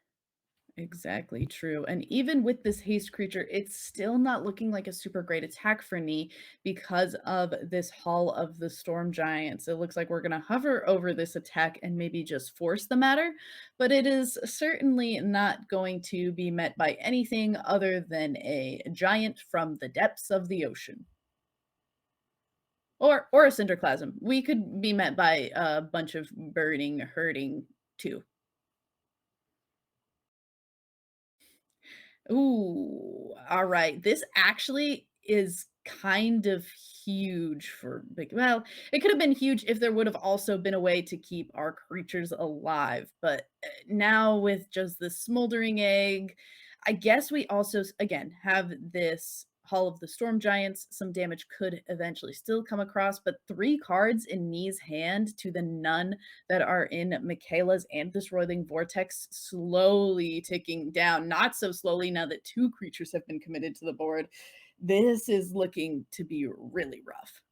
[SPEAKER 1] Exactly true. And even with this haste creature, it's still not looking like a super great attack for me because of this Hall of the Storm Giants. It looks like we're going to hover over this attack and maybe just force the matter, but it is certainly not going to be met by anything other than a giant from the depths of the ocean. Or a cinderclasm. We could be met by a bunch of burning, hurting too. Ooh, alright. This actually is kind of huge for big well, it could have been huge if there would have also been a way to keep our creatures alive, but, now with just the smoldering egg, I guess we also again, have this Hall of the Storm Giants. Some damage could eventually still come across, but 3 cards in Nee's hand to the none that are in Mikaela's and this Roiling Vortex slowly ticking down. Not so slowly now that 2 creatures have been committed to the board. This is looking to be really rough.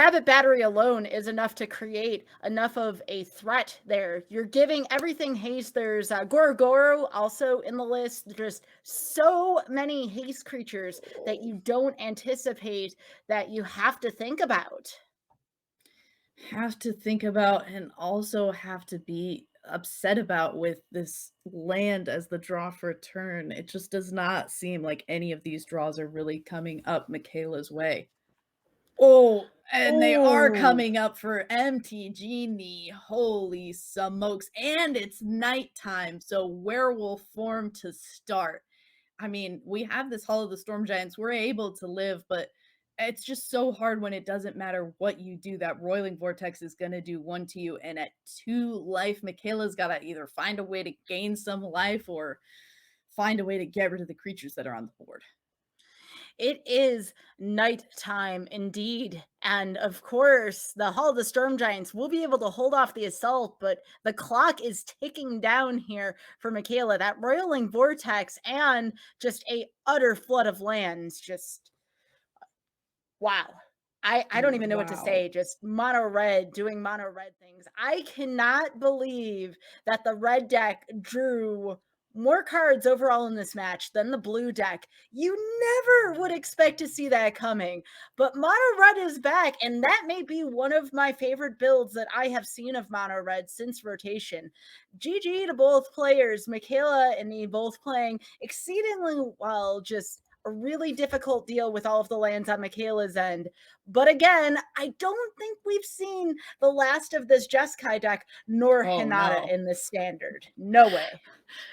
[SPEAKER 2] Habit battery alone is enough to create enough of a threat there. You're giving everything haste. There's Gorogoro also in the list. There's so many haste creatures that you don't anticipate that you have to think about.
[SPEAKER 1] Have to think about and also have to be upset about with this land as the draw for a turn. It just does not seem like any of these draws are really coming up Mikaela's way. Oh, and they are
[SPEAKER 2] Oh,
[SPEAKER 1] coming up for MTG knee. Holy smokes. And it's nighttime, so werewolf form to start. I mean, we have this Hall of the Storm Giants. We're able to live, but it's just so hard when it doesn't matter what you do. That Roiling Vortex is going to do one to you. And at 2 life, Mikaela's got to either find a way to gain some life or find a way to get rid of the creatures that are on the board.
[SPEAKER 2] it is nighttime indeed. And of course, the Hall of the Storm Giants will be able to hold off the assault, but the clock is ticking down here for Mikaela. That roiling vortex and just a utter flood of lands. Just wow. I don't even know what to
[SPEAKER 1] Wow.
[SPEAKER 2] say. Just mono red doing mono red things. I cannot believe that the red deck drew more cards overall in this match than the blue deck. You never would expect to see that coming. But mono red is back, and that may be one of my favorite builds that I have seen of mono red since rotation. GG to both players, Mikaela and me both playing exceedingly well, just a really difficult deal with all of the lands on Mikaela's end. But again, I don't think we've seen the last of this Jeskai deck nor
[SPEAKER 1] Oh,
[SPEAKER 2] Hinata
[SPEAKER 1] no.
[SPEAKER 2] in this standard. No way.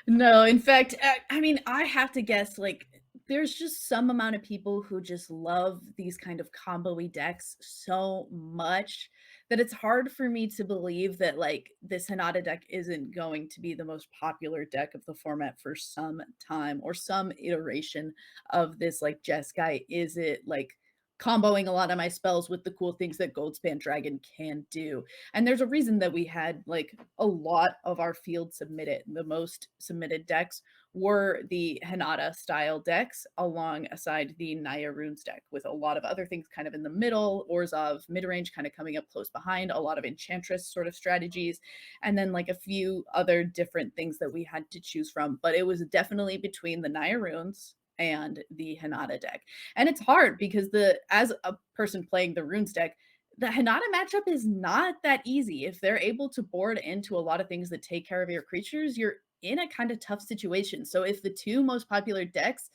[SPEAKER 1] No, in fact, I mean, I have to guess, like, there's just some amount of people who just love these kind of combo-y decks so much that it's hard for me to believe that, like, this Hinata deck isn't going to be the most popular deck of the format for some time or some iteration of this, like, Jeskai. Is it, like, comboing a lot of my spells with the cool things that Goldspan Dragon can do? And there's a reason that we had like a lot of our field submitted. The most submitted decks were the Hinata style decks alongside the Naya runes deck, with a lot of other things kind of in the middle, Orzhov midrange kind of coming up close behind, a lot of Enchantress sort of strategies, and then like a few other different things that we had to choose from. But it was definitely between the Naya runes and the Hinata deck. And it's hard because as a person playing the runes deck, the Hinata matchup is not that easy. If they're able to board into a lot of things that take care of your creatures, you're in a kind of tough situation. So if the two most popular decks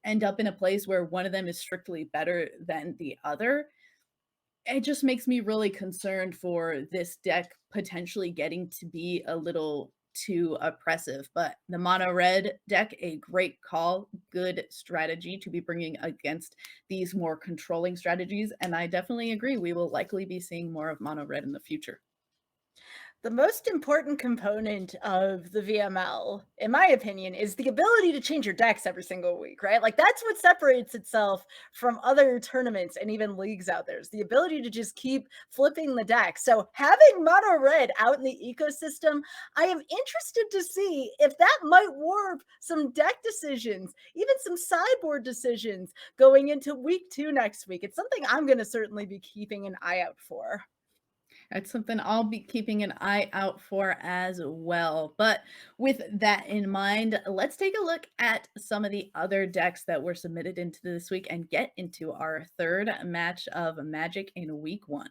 [SPEAKER 1] end up in a place where one of them is strictly better than the other, it just makes me really concerned for this deck potentially getting to be a little too oppressive. But the mono red deck, a great call, good strategy to be bringing against these more controlling strategies. And I definitely agree. We will likely be seeing more of mono red in the future.
[SPEAKER 2] The most important component of the VML, in my opinion, is the ability to change your decks every single week, right? Like that's what separates itself from other tournaments and even leagues out there, is the ability to just keep flipping the deck. So having mono red out in the ecosystem, I am interested to see if that might warp some deck decisions, even some sideboard decisions going into week 2 next week. It's something I'm going to certainly be keeping an eye out for.
[SPEAKER 1] That's something I'll be keeping an eye out for as well. But with that in mind, let's take a look at some of the other decks that were submitted into this week and get into our third match of Magic in week 1.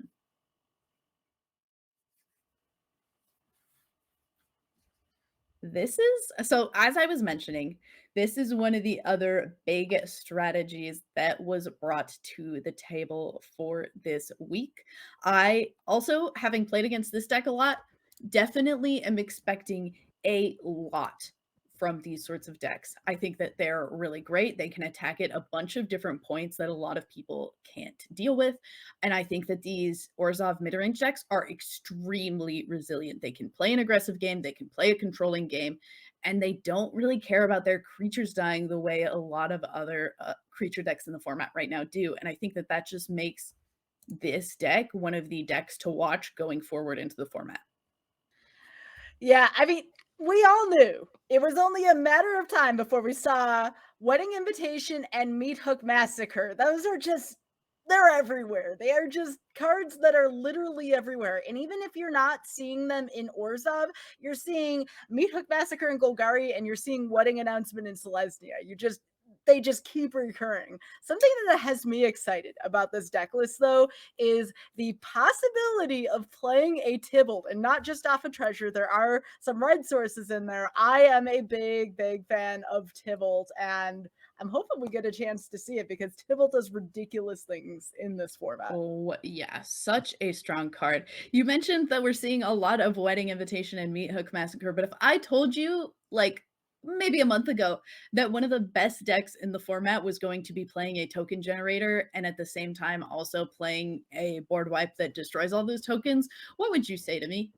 [SPEAKER 1] This is so, as I was mentioning, this is one of the other big strategies that was brought to the table for this week. I also, having played against this deck a lot, definitely am expecting a lot from these sorts of decks. I think that they're really great. They can attack at a bunch of different points that a lot of people can't deal with. And I think that these Orzhov midrange decks are extremely resilient. They can play an aggressive game, they can play a controlling game, and they don't really care about their creatures dying the way a lot of other creature decks in the format right now do. And I think that that just makes this deck one of the decks to watch going forward into the format.
[SPEAKER 2] Yeah, I mean, we all knew it was only a matter of time before we saw Wedding Invitation and Meat Hook Massacre. Those are just they're everywhere. They are just cards that are literally everywhere. And even if you're not seeing them in Orzhov, you're seeing Meathook Massacre in Golgari and you're seeing Wedding Announcement in Selesnya. They just keep recurring. Something that has me excited about this deck list, though, is the possibility of playing a Tybalt and not just off a treasure. There are some red sources in there. I am a big, big fan of Tybalt, and I'm hoping we get a chance to see it because Tybalt does ridiculous things in this format.
[SPEAKER 1] Oh, yeah, such a strong card. You mentioned that we're seeing a lot of Wedding Invitation and Meat Hook Massacre, but if I told you, like, maybe a month ago, that one of the best decks in the format was going to be playing a token generator and at the same time also playing a board wipe that destroys all those tokens, what would you say to me?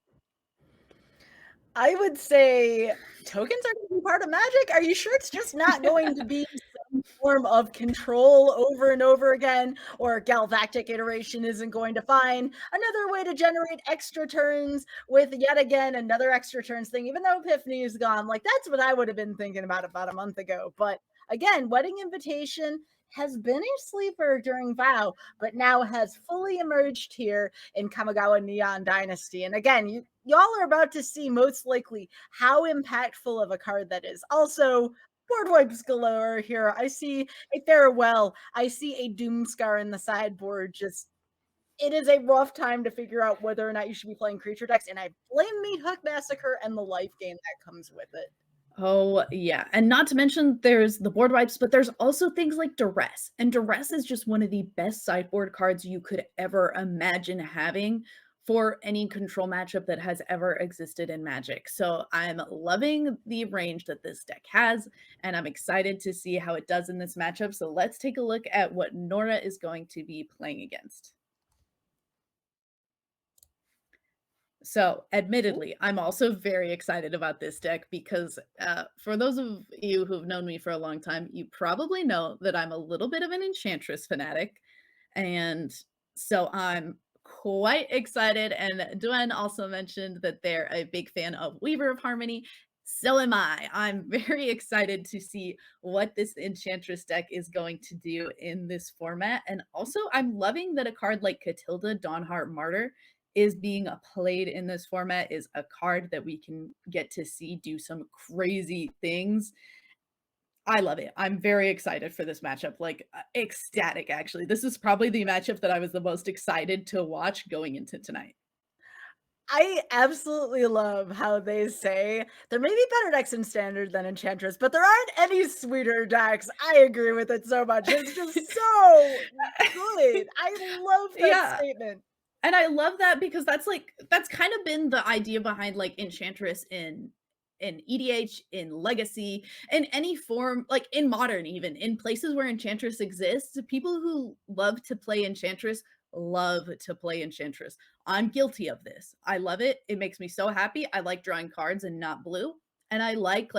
[SPEAKER 2] I would say tokens are gonna be part of Magic. Are you sure it's just not going to be some form of control over and over again, or Galactic Iteration isn't going to find another way to generate extra turns with yet again another extra turns thing, even though Epiphany is gone? Like, that's what I would have been thinking about a month ago. But again, Wedding Invitation has been a sleeper during WoW, but now has fully emerged here in Kamigawa Neon Dynasty. And again, y'all are about to see most likely how impactful of a card that is. Also, board wipes galore here. I see a farewell. I see a Doomscar in the sideboard. Just it is a rough time to figure out whether or not you should be playing creature decks, and I blame Meat Hook Massacre and the life gain that comes with it.
[SPEAKER 1] Oh, yeah, and not to mention there's the board wipes, but there's also things like Duress, and Duress is just one of the best sideboard cards you could ever imagine having for any control matchup that has ever existed in Magic. So I'm loving the range that this deck has, and I'm excited to see how it does in this matchup. So let's take a look at what Nora is going to be playing against. So, admittedly, I'm also very excited about this deck because for those of you who've known me for a long time, you probably know that I'm a little bit of an Enchantress fanatic. And so I'm quite excited. And Duen also mentioned that they're a big fan of Weaver of Harmony. So am I. I'm very excited to see what this Enchantress deck is going to do in this format. And also, I'm loving that a card like Catilda Dawnheart Martyr is being played in this format, is a card that we can get to see do some crazy things. I love it. I'm very excited for this matchup, like, ecstatic, actually. This is probably the matchup that I was the most excited to watch going into tonight.
[SPEAKER 2] I absolutely love how they say there may be better decks in standard than Enchantress, but there aren't any sweeter decks. I agree with it so much. It's just so good. I love that
[SPEAKER 1] Yeah.
[SPEAKER 2] statement.
[SPEAKER 1] And I love that because that's kind of been the idea behind, like, Enchantress in EDH, in Legacy, in any form, like, in Modern even, in places where Enchantress exists, people who love to play Enchantress love to play Enchantress. I'm guilty of this. I love it. It makes me so happy. I like drawing cards and not blue, and I like,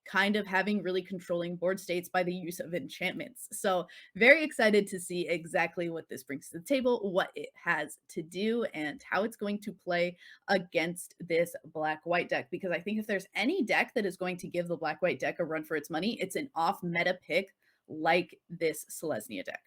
[SPEAKER 1] kind of having really controlling board states by the use of enchantments. So very excited to see exactly what this brings to the table, what it has to do, and how it's going to play against this black-white deck. Because I think if there's any deck that is going to give the black-white deck a run for its money, it's an off-meta pick like this Selesnya deck.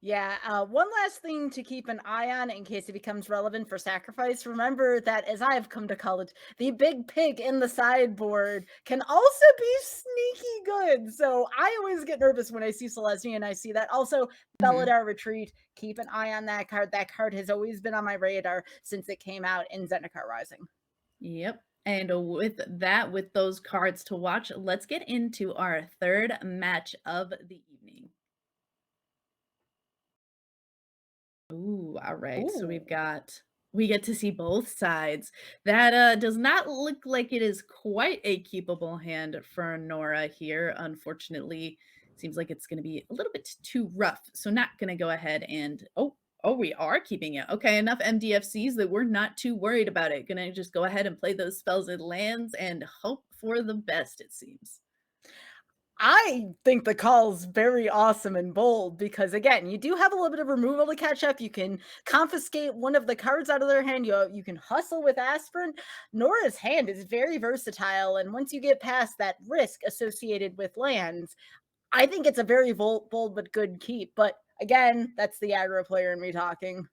[SPEAKER 2] Yeah, one last thing to keep an eye on in case it becomes relevant for sacrifice. Remember that, as I have come to call it, the big pig in the sideboard can also be sneaky good. So I always get nervous when I see Selesnya and I see that. Also,
[SPEAKER 1] Mhm.
[SPEAKER 2] Belladar Retreat, keep an eye on that card. That card has always been on my radar since it came out in Zendikar Rising.
[SPEAKER 1] Yep. And with that, with those cards to watch, let's get into our third match of the evening. Ooh, all right. So
[SPEAKER 2] Ooh.
[SPEAKER 1] we get to see both sides. That does not look like it is quite a keepable hand for Nora here. Unfortunately, seems like it's going to be a little bit too rough. So not going to go ahead and we are keeping it. Okay, enough MDFCs that we're not too worried about it. Going to just go ahead and play those spells and lands and hope for the best, it seems.
[SPEAKER 2] I think the call's very awesome and bold because again, you do have a little bit of removal to catch up. You can confiscate one of the cards out of their hand. You can hustle with aspirin. Nora's hand is very versatile, and once you get past that risk associated with lands, I think it's a very bold but good keep. But Again, that's the aggro player in me talking.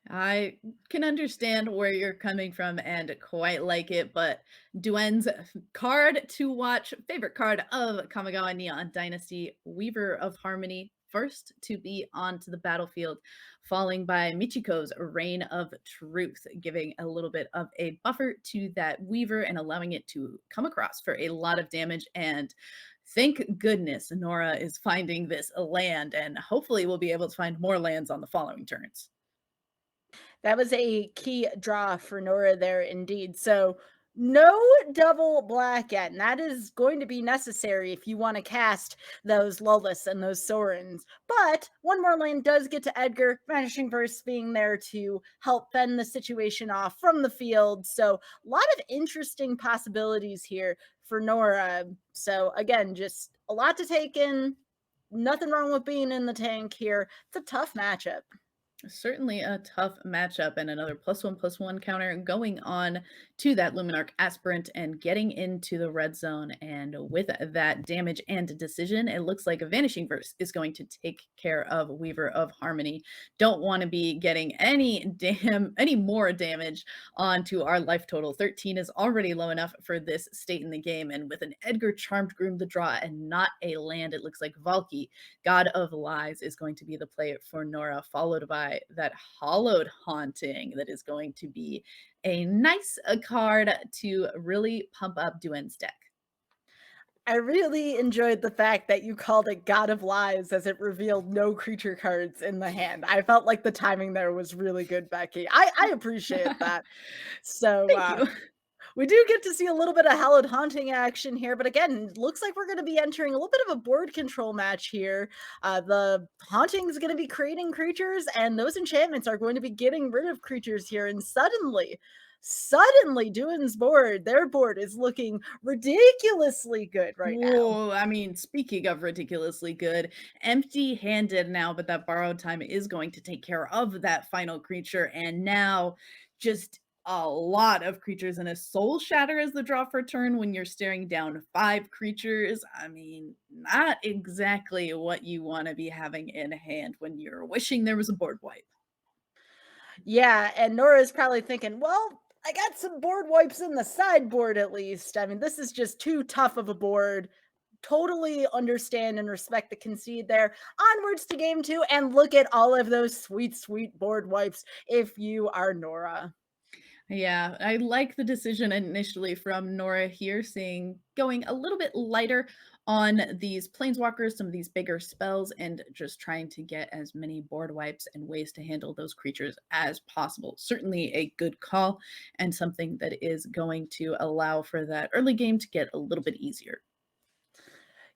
[SPEAKER 1] I can understand where you're coming from and quite like it, but Duen's card to watch, favorite card of Kamigawa Neon Dynasty, Weaver of Harmony, first to be onto the battlefield, falling by Michiko's Reign of Truth, giving a little bit of a buffer to that Weaver and allowing it to come across for a lot of damage. And thank goodness Nora is finding this land, and hopefully we'll be able to find more lands on the following turns.
[SPEAKER 2] That was a key draw for Nora there indeed. So no double black yet, and that is going to be necessary if you want to cast those Lullis and those Sorens. But one more lane does get to Edgar, Vanishing Verse being there to help fend the situation off from the field. So a lot of interesting possibilities here for Nora. So again, just a lot to take in. Nothing wrong with being in the tank here. It's a tough matchup.
[SPEAKER 1] Certainly a tough matchup and another +1/+1 counter going on to that Luminarch aspirant and getting into the red zone. And with that damage and decision, it looks like a Vanishing Verse is going to take care of Weaver of Harmony. Don't want to be getting any more damage onto our life total. 13 is already low enough for this state in the game. And with an Edgar Charmed Groom to draw and not a land, it looks like Valky, God of Lies, is going to be the play for Nora, followed by that Hollowed Haunting that is going to be a nice card to really pump up Duen's deck.
[SPEAKER 2] I really enjoyed the fact that you called it God of Lies as it revealed no creature cards in the hand. I felt like the timing there was really good, Becky. I appreciate that. So
[SPEAKER 1] Thank you.
[SPEAKER 2] we do get to see a little bit of Hallowed Haunting action here, but again, looks like we're going to be entering a little bit of a board control match here. The Haunting is going to be creating creatures, and those enchantments are going to be getting rid of creatures here. And suddenly, their board is looking ridiculously good right now.
[SPEAKER 1] Whoa, I mean, speaking of ridiculously good, empty-handed now, but that borrowed time is going to take care of that final creature. And now just a lot of creatures and a soul shatter as the draw for turn when you're staring down 5 creatures. I mean, not exactly what you want to be having in hand when you're wishing there was a board wipe.
[SPEAKER 2] Yeah, and Nora's probably thinking, well, I got some board wipes in the sideboard at least. I mean, this is just too tough of a board. Totally understand and respect the concede there. Onwards to game 2, and look at all of those sweet, sweet board wipes if you are Nora.
[SPEAKER 1] Yeah, I like the decision initially from Nora here, seeing going a little bit lighter on these planeswalkers, some of these bigger spells, and just trying to get as many board wipes and ways to handle those creatures as possible. Certainly a good call and something that is going to allow for that early game to get a little bit easier.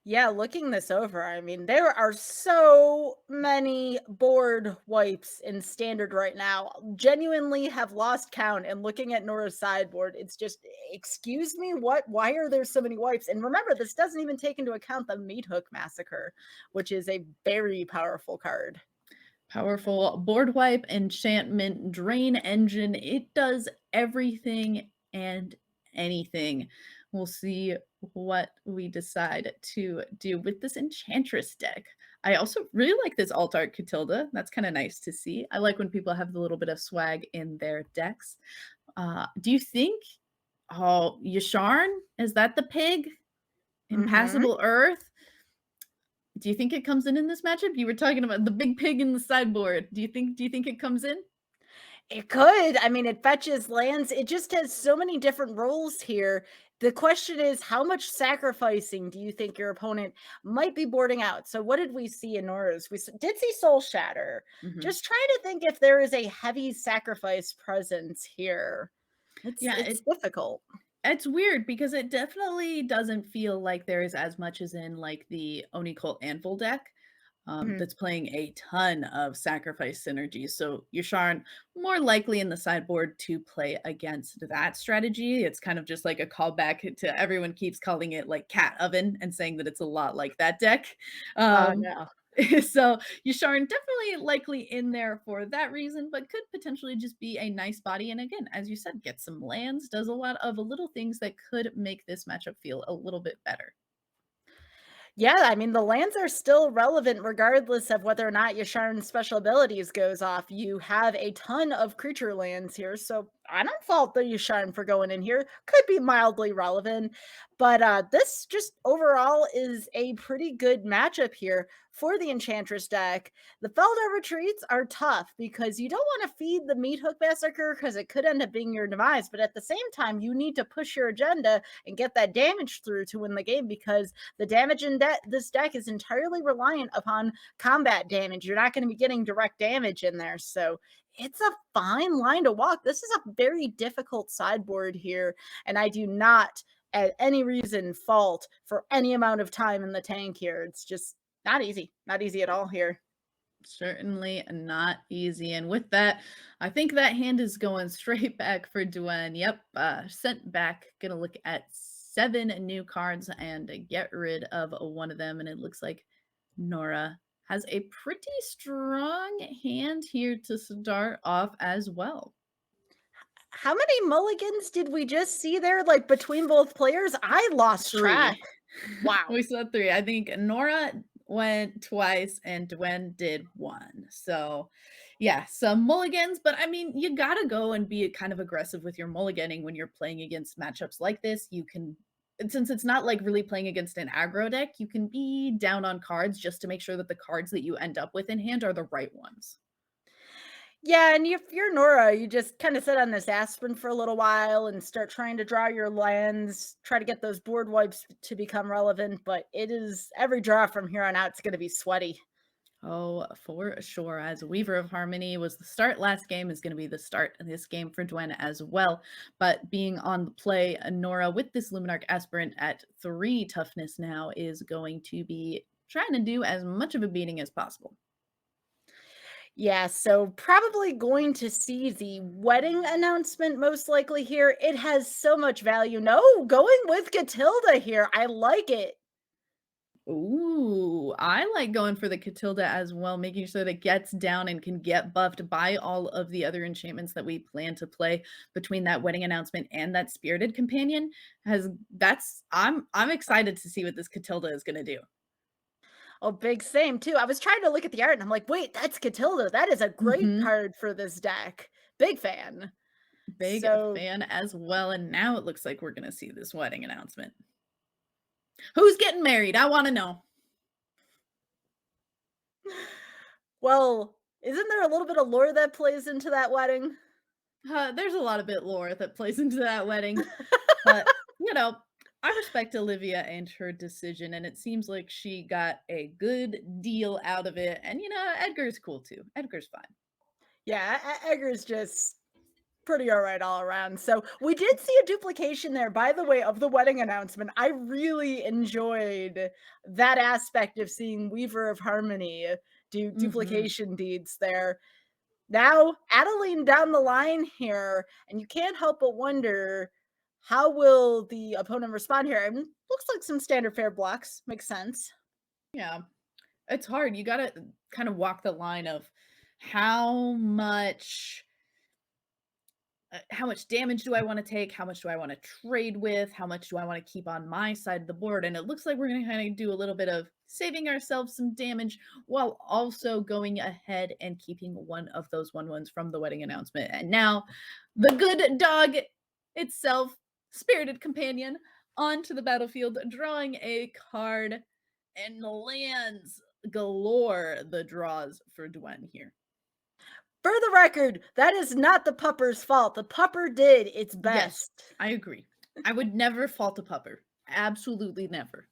[SPEAKER 2] Yeah, looking this over, I mean, there are so many board wipes in standard right now. Genuinely have lost count. And looking at Nora's sideboard, it's just, excuse me, what? Why are there so many wipes? And remember, this doesn't even take into account the Meat Hook Massacre, which is a very powerful card.
[SPEAKER 1] Powerful board wipe, enchantment, drain engine. It does everything and anything. We'll see what we decide to do with this Enchantress deck. I also really like this alt art Catilda. That's kind of nice to see. I like when people have a little bit of swag in their decks. Do you think, oh, Yasharn, is that the pig?
[SPEAKER 2] Hmm.
[SPEAKER 1] Impassable Earth? Do you think it comes in this matchup? You were talking about the big pig in the sideboard. Do you think it comes in?
[SPEAKER 2] It could. I mean, it fetches lands. It just has so many different roles here. The question is, how much sacrificing do you think your opponent might be boarding out? So, what did we see in Nora's? Did see Soul Shatter.
[SPEAKER 1] Mhm.
[SPEAKER 2] Just trying to think if there is a heavy sacrifice presence here.
[SPEAKER 1] Yeah,
[SPEAKER 2] It's difficult.
[SPEAKER 1] it's weird because it definitely doesn't feel like there is as much as in, like, the Oni Cult Anvil deck,
[SPEAKER 2] Mhm.
[SPEAKER 1] that's playing a ton of sacrifice synergies, so Yasharn more likely in the sideboard to play against that strategy. It's kind of just like a callback to everyone keeps calling it, like, Cat Oven and saying that it's a lot like that deck.
[SPEAKER 2] Oh
[SPEAKER 1] Um,
[SPEAKER 2] no.
[SPEAKER 1] so Yasharn definitely likely in there for that reason, but could potentially just be a nice body. And again, as you said, get some lands, does a lot of little things that could make this matchup feel a little bit better.
[SPEAKER 2] Yeah, I mean, the lands are still relevant regardless of whether or not Yasharn's special abilities goes off. You have a ton of creature lands here, so I don't fault the Yasharn for going in here. Could be mildly relevant, but this just overall is a pretty good matchup here for the Enchantress deck. The Felder retreats are tough because you don't want to feed the Meat Hook Massacre because it could end up being your demise, but at the same time, you need to push your agenda and get that damage through to win the game because the damage in this deck is entirely reliant upon combat damage. You're not going to be getting direct damage in there. So it's a fine line to walk. This is a very difficult sideboard here. And I do not, at any reason, fault for any amount of time in the tank here. It's just not easy. Not easy at all here.
[SPEAKER 1] Certainly not easy. And with that, I think that hand is going straight back for Duen. Yep, sent back. Gonna look at 7 new cards and get rid of one of them. And it looks like Nora has a pretty strong hand here to start off as well.
[SPEAKER 2] How many mulligans did we just see there, like between both players? I lost
[SPEAKER 1] 3.
[SPEAKER 2] track. Wow.
[SPEAKER 1] We saw 3. I think Nora went twice and Duen did 1. So, yeah, some mulligans, but I mean, you gotta go and be kind of aggressive with your mulliganing when you're playing against matchups like this. You can, since it's not like really playing against an aggro deck, you can be down on cards just to make sure that the cards that you end up with in hand are the right ones.
[SPEAKER 2] Yeah, and if you're Nora, you just kind of sit on this aspirin for a little while and start trying to draw your lands, try to get those board wipes to become relevant. But it is every draw from here on out, it's going to be sweaty.
[SPEAKER 1] Oh, for sure. As Weaver of Harmony was the start last game, is going to be the start of this game for Duen as well. But being on the play, Nora with this Luminarch Aspirant at 3 toughness now is going to be trying to do as much of a beating as possible.
[SPEAKER 2] Yeah, so probably going to see the wedding announcement most likely here. It has so much value. No, going with Catilda here. I like it.
[SPEAKER 1] Ooh, I like going for the Catilda as well, making sure that it gets down and can get buffed by all of the other enchantments that we plan to play between that wedding announcement and that spirited companion. Has that's I'm excited to see what this Catilda is gonna do.
[SPEAKER 2] Oh, big same too. I was trying to look at the art and I'm like, wait, that's Catilda. That is a great
[SPEAKER 1] Mhm.
[SPEAKER 2] card for this deck. Big fan.
[SPEAKER 1] Big
[SPEAKER 2] So
[SPEAKER 1] fan as well, and now it looks like we're gonna see this wedding announcement. Who's getting married? I wanna know.
[SPEAKER 2] well, isn't there a little bit of lore that plays into that wedding?
[SPEAKER 1] There's a lot of bit lore that plays into that wedding, but, you know, I respect Olivia and her decision, and it seems like she got a good deal out of it, and, you know, Edgar's cool too. Edgar's fine.
[SPEAKER 2] Yeah, Egger's just pretty all right all around. So we did see a duplication there, by the way, of the wedding announcement. I really enjoyed that aspect of seeing Weaver of Harmony do
[SPEAKER 1] Mhm.
[SPEAKER 2] duplication deeds there. Now, Adeline down the line here, and you can't help but wonder how will the opponent respond here? And looks like some standard fair blocks. Makes sense.
[SPEAKER 1] Yeah. It's hard. You gotta kind of walk the line of how much how much damage do I want to take? How much do I want to trade with? How much do I want to keep on my side of the board? And it looks like we're going to kind of do a little bit of saving ourselves some damage while also going ahead and keeping one of those 1/1s from the wedding announcement. And now the good dog itself, spirited companion, onto the battlefield, drawing a card and lands galore the draws for Duen here.
[SPEAKER 2] For the record, that is not the pupper's fault. The pupper did its
[SPEAKER 1] Yes,
[SPEAKER 2] best.
[SPEAKER 1] I agree. I would never fault a pupper. Absolutely never.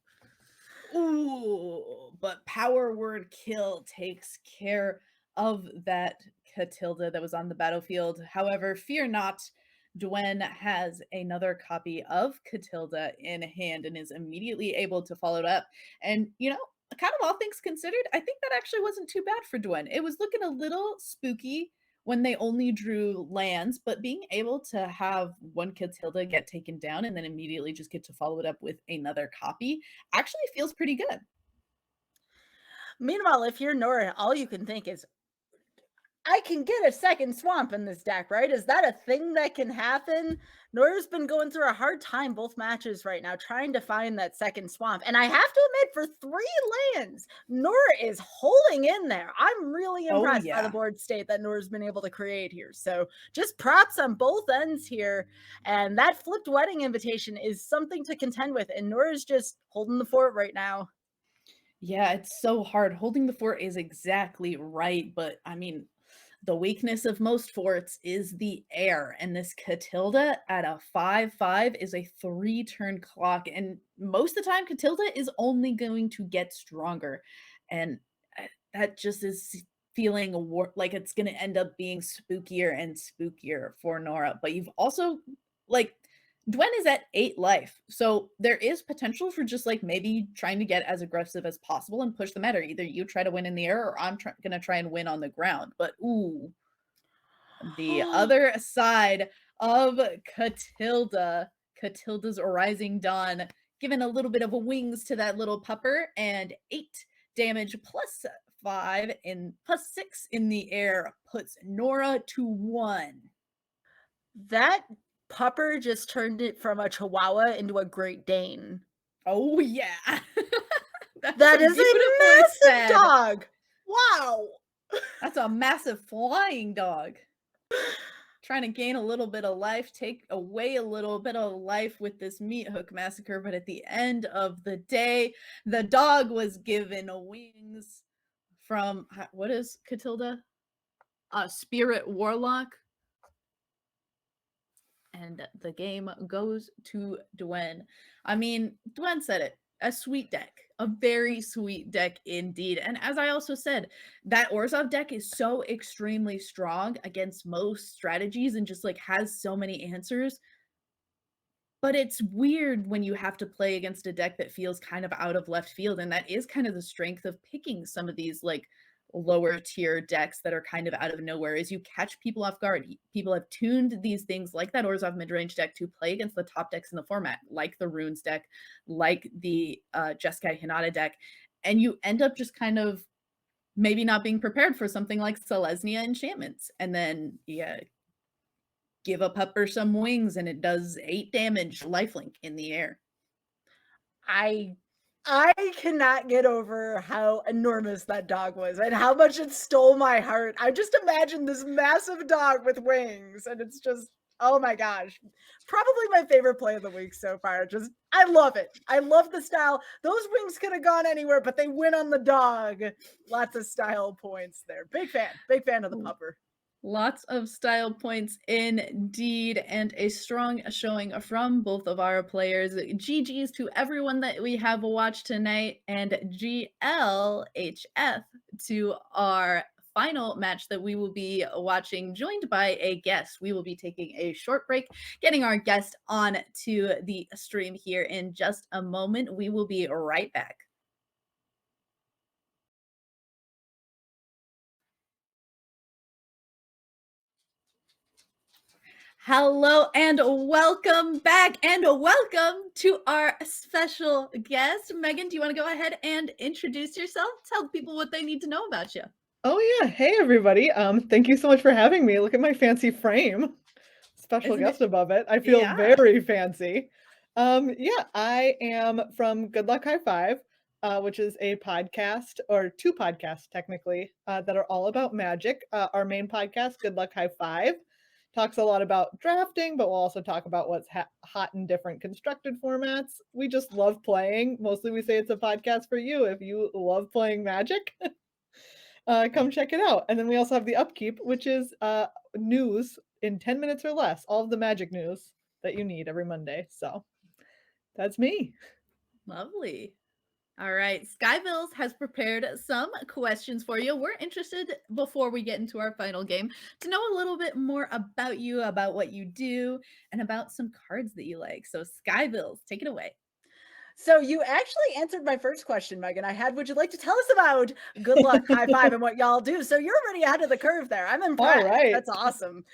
[SPEAKER 1] Ooh, but power word kill takes care of that Catilda that was on the battlefield. However, fear not, Duen has another copy of Catilda in hand and is immediately able to follow it up. And, you know, kind of all things considered, I think that actually wasn't too bad for Duen. It was looking a little spooky when they only drew lands, but being able to have one Catilda get taken down and then immediately just get to follow it up with another copy actually feels pretty good.
[SPEAKER 2] Meanwhile, if you're Nora, all you can think is, I can get a second swamp in this deck, right? Is that a thing that can happen? Nora's been going through a hard time both matches right now, trying to find that second swamp. And I have to admit, for 3 lands, Nora is holding in there. I'm really
[SPEAKER 1] Oh,
[SPEAKER 2] impressed by the
[SPEAKER 1] yeah.
[SPEAKER 2] board state that Nora's been able to create here. So just props on both ends here. And that flipped wedding invitation is something to contend with. And Nora's just holding the fort right now.
[SPEAKER 1] Yeah, it's so hard. Holding the fort is exactly right, but I mean, the weakness of most forts is the air, and this Catilda at a 5/5 is a 3-turn clock, and most of the time, Catilda is only going to get stronger, and that just is feeling like it's gonna end up being spookier and spookier for Nora. But you've also like Duen is at 8 life, so there is potential for just like maybe trying to get as aggressive as possible and push the meta. Either you try to win in the air, or I'm gonna try and win on the ground. But ooh, the other side of Catilda, Catilda's Rising Dawn, giving a little bit of a wings to that little pupper, and 8 damage plus 5 and plus 6 in the air puts Nora to 1.
[SPEAKER 2] That pupper just turned it from a Chihuahua into a Great Dane.
[SPEAKER 1] Oh yeah. That's
[SPEAKER 2] That is
[SPEAKER 1] beautifully
[SPEAKER 2] a massive
[SPEAKER 1] said.
[SPEAKER 2] dog. Wow.
[SPEAKER 1] That's a massive flying dog. Trying to gain a little bit of life, take away a little bit of life with this meat hook massacre, but at the end of the day, the dog was given wings from what is Catilda? Spirit Warlock. And the game goes to Duen. I mean, Duen said it. A sweet deck. A very sweet deck indeed. And as I also said, that Orzhov deck is so extremely strong against most strategies and just like has so many answers. But it's weird when you have to play against a deck that feels kind of out of left field. And that is kind of the strength of picking some of these like lower tier decks that are kind of out of nowhere, is you catch people off guard. People have tuned these things like that Orzhov midrange deck to play against the top decks in the format, like the Runes deck, like the Jeskai Hinata deck. And you end up just kind of maybe not being prepared for something like Selesnya enchantments. And then yeah, give a pupper some wings and it does 8 damage lifelink in the air.
[SPEAKER 2] I cannot get over how enormous that dog was and how much it stole my heart. I just imagine this massive dog with wings, and it's just, oh my gosh. Probably my favorite play of the week so far. Just, I love it. I love the style. Those wings could have gone anywhere, but they win on the dog. Lots of style points there. Big fan of the pupper.
[SPEAKER 1] Lots of style points indeed, and a strong showing from both of our players. GG's to everyone that we have watched tonight, and GLHF to our final match that we will be watching, joined by a guest. We will be taking a short break, getting our guest on to the stream here in just a moment. We will be right back. Hello and welcome back, and welcome to our special guest. Megan, do you want to go ahead and introduce yourself? Tell people what they need to know about you.
[SPEAKER 3] Oh yeah, hey everybody. Thank you so much for having me. Look at my fancy frame. Special
[SPEAKER 1] Isn't
[SPEAKER 3] guest
[SPEAKER 1] it?
[SPEAKER 3] above it. I feel
[SPEAKER 1] Yeah.
[SPEAKER 3] very fancy. Yeah, I am from Good Luck High Five, which is a podcast, or 2 podcasts technically, that are all about Magic. Our main podcast, Good Luck High Five, talks a lot about drafting, but we'll also talk about what's hot in different constructed formats. We just love playing. Mostly we say it's a podcast for you if you love playing Magic. Come check it out. And then we also have the Upkeep, which is news in 10 minutes or less, all of the Magic news that you need every Monday. So that's me.
[SPEAKER 1] Lovely. All right. Skybilz has prepared some questions for you. We're interested, before we get into our final game, to know a little bit more about you, about what you do, and about some cards that you like. So Skybilz, take it away.
[SPEAKER 2] So you actually answered my first question, Megan. I had, would you like to tell us about Good Luck High Five and what y'all do? So you're already ahead of the curve there. I'm impressed.
[SPEAKER 3] right.
[SPEAKER 2] That's awesome.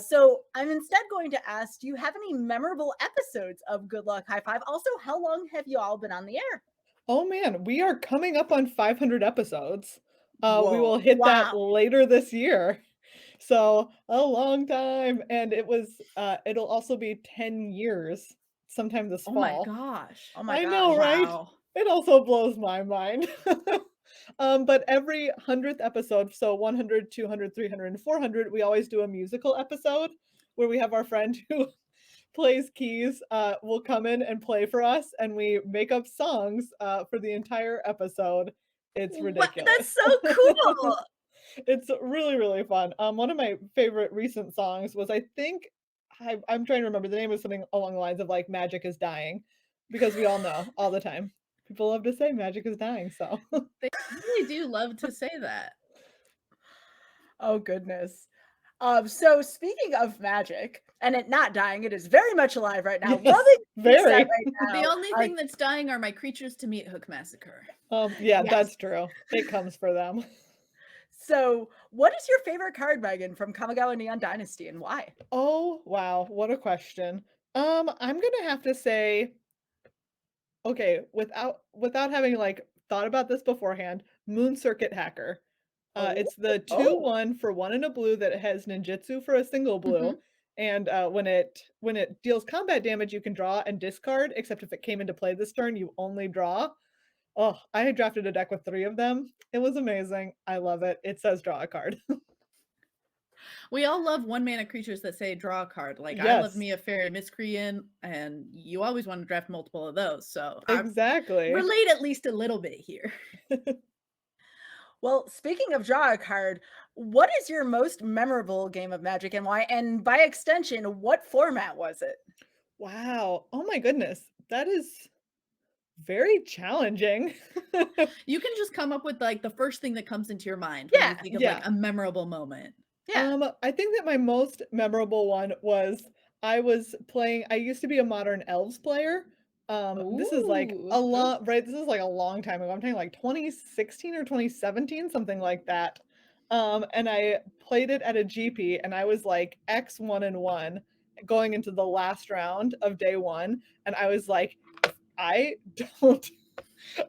[SPEAKER 2] So I'm instead going to ask, do you have any memorable episodes of Good Luck High Five? Also, how long have you all been on the air?
[SPEAKER 3] Oh man, we are coming up on 500 episodes. We will
[SPEAKER 2] Whoa.
[SPEAKER 3] hit that
[SPEAKER 2] Wow.
[SPEAKER 3] later this year. So a long time. And it'll also be 10 years sometime this
[SPEAKER 1] Oh my
[SPEAKER 3] fall.
[SPEAKER 1] gosh.
[SPEAKER 2] Oh my
[SPEAKER 3] I know,
[SPEAKER 2] gosh.
[SPEAKER 3] right?
[SPEAKER 1] Wow.
[SPEAKER 3] It also blows my mind. But every 100th episode, so 100, 200, 300, and 400, we always do a musical episode where we have our friend who plays keys, will come in and play for us, and we make up songs for the entire episode. It's
[SPEAKER 1] What?
[SPEAKER 3] ridiculous.
[SPEAKER 1] That's so cool.
[SPEAKER 3] It's really, really fun. One of my favorite recent songs was, I think, I'm trying to remember, the name was something along the lines of like "Magic is Dying," because we all know all the time people love to say magic is dying. So
[SPEAKER 1] They really do love to say that.
[SPEAKER 2] Oh goodness. So speaking of magic and it not dying, it is very much alive right now.
[SPEAKER 3] yes,
[SPEAKER 2] Loving Izzet
[SPEAKER 3] very.
[SPEAKER 2] right
[SPEAKER 1] The
[SPEAKER 2] now.
[SPEAKER 1] only thing that's dying are my creatures to meet Hook Massacre.
[SPEAKER 3] Yeah,
[SPEAKER 2] Yes.
[SPEAKER 3] that's true. It comes for them.
[SPEAKER 2] So, what is your favorite card, Megan, from Kamigawa Neon Dynasty, and why?
[SPEAKER 3] Oh wow, what a question. I'm gonna have to say, okay, without having like thought about this beforehand, Moon Circuit Hacker.
[SPEAKER 2] Oh,
[SPEAKER 3] It's the
[SPEAKER 2] oh,
[SPEAKER 3] 2/1 for 1 and a blue that has ninjutsu for a single blue.
[SPEAKER 1] Mhm.
[SPEAKER 3] And when it deals combat damage, you can draw and discard, except if it came into play this turn, you only draw. Oh, I had drafted a deck with 3 of them. It was amazing. I love it. It says draw a card.
[SPEAKER 1] We all love one-mana creatures that say draw a card. Like, I love
[SPEAKER 3] Yes,
[SPEAKER 1] me a Fairy Miscreant, and you always want to draft multiple of those. So I
[SPEAKER 3] exactly.
[SPEAKER 1] relate at least a little bit here.
[SPEAKER 2] well, speaking of draw a card, what is your most memorable game of Magic and why? And by extension, what format was it?
[SPEAKER 3] Wow. Oh my goodness. That is very challenging.
[SPEAKER 1] You can just come up with like the first thing that comes into your mind when you
[SPEAKER 2] Yeah,
[SPEAKER 1] think of like
[SPEAKER 3] Yeah.
[SPEAKER 1] a memorable moment.
[SPEAKER 2] yeah.
[SPEAKER 3] I think that my most memorable one was I used to be a Modern Elves player. This is like
[SPEAKER 1] Ooh.
[SPEAKER 3] a lot, right? This is like a long time ago. I'm talking like 2016 or 2017, something like that. And I played it at a GP and I was like X1 and 1 going into the last round of day 1. And I was like, I don't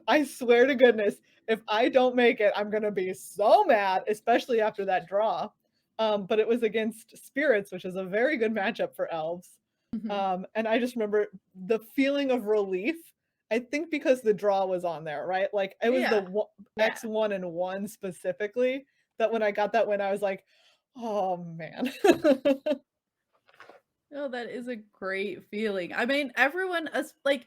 [SPEAKER 3] I swear to goodness, if I don't make it, I'm gonna be so mad, especially after that draw. But it was against Spirits, which is a very good matchup for elves.
[SPEAKER 1] Mhm.
[SPEAKER 3] And I just remember the feeling of relief. I think because the draw was on there, right? Like it was the
[SPEAKER 1] Yeah.
[SPEAKER 2] Yeah.
[SPEAKER 3] X1 and 1 specifically that when I got that win, I was like, oh man.
[SPEAKER 1] Oh, that is a great feeling. I mean, everyone like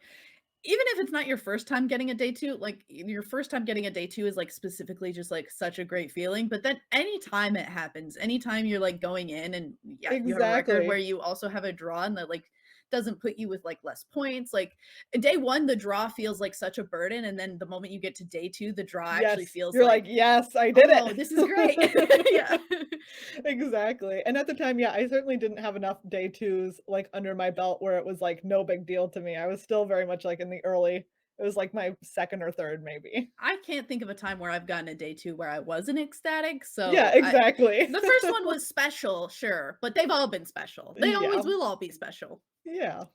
[SPEAKER 1] even if it's not your first time getting a day 2, like your first time getting a day 2 is like specifically just like such a great feeling, but then anytime it happens, anytime you're like going in and yeah, you have a record where
[SPEAKER 3] Exactly.
[SPEAKER 1] you also have a draw and that like doesn't put you with like less points. Like day 1 the draw feels like such a burden and then the moment you get to day 2 the draw actually
[SPEAKER 3] Yes.
[SPEAKER 1] feels
[SPEAKER 3] You're like,
[SPEAKER 1] like,
[SPEAKER 3] yes, I did
[SPEAKER 1] "Oh, this is great."
[SPEAKER 3] it.
[SPEAKER 1] Yeah.
[SPEAKER 3] Exactly. And at the time, yeah, I certainly didn't have enough day twos like under my belt where it was like no big deal to me. I was still very much like in the early, it was like my second or third, maybe.
[SPEAKER 1] I can't think of a time where I've gotten a day 2 where I wasn't ecstatic,
[SPEAKER 3] Yeah,
[SPEAKER 1] so I
[SPEAKER 3] exactly.
[SPEAKER 1] the first one was special, sure, but they've all been special. They
[SPEAKER 3] Yeah.
[SPEAKER 1] always will all be special.
[SPEAKER 3] Yeah.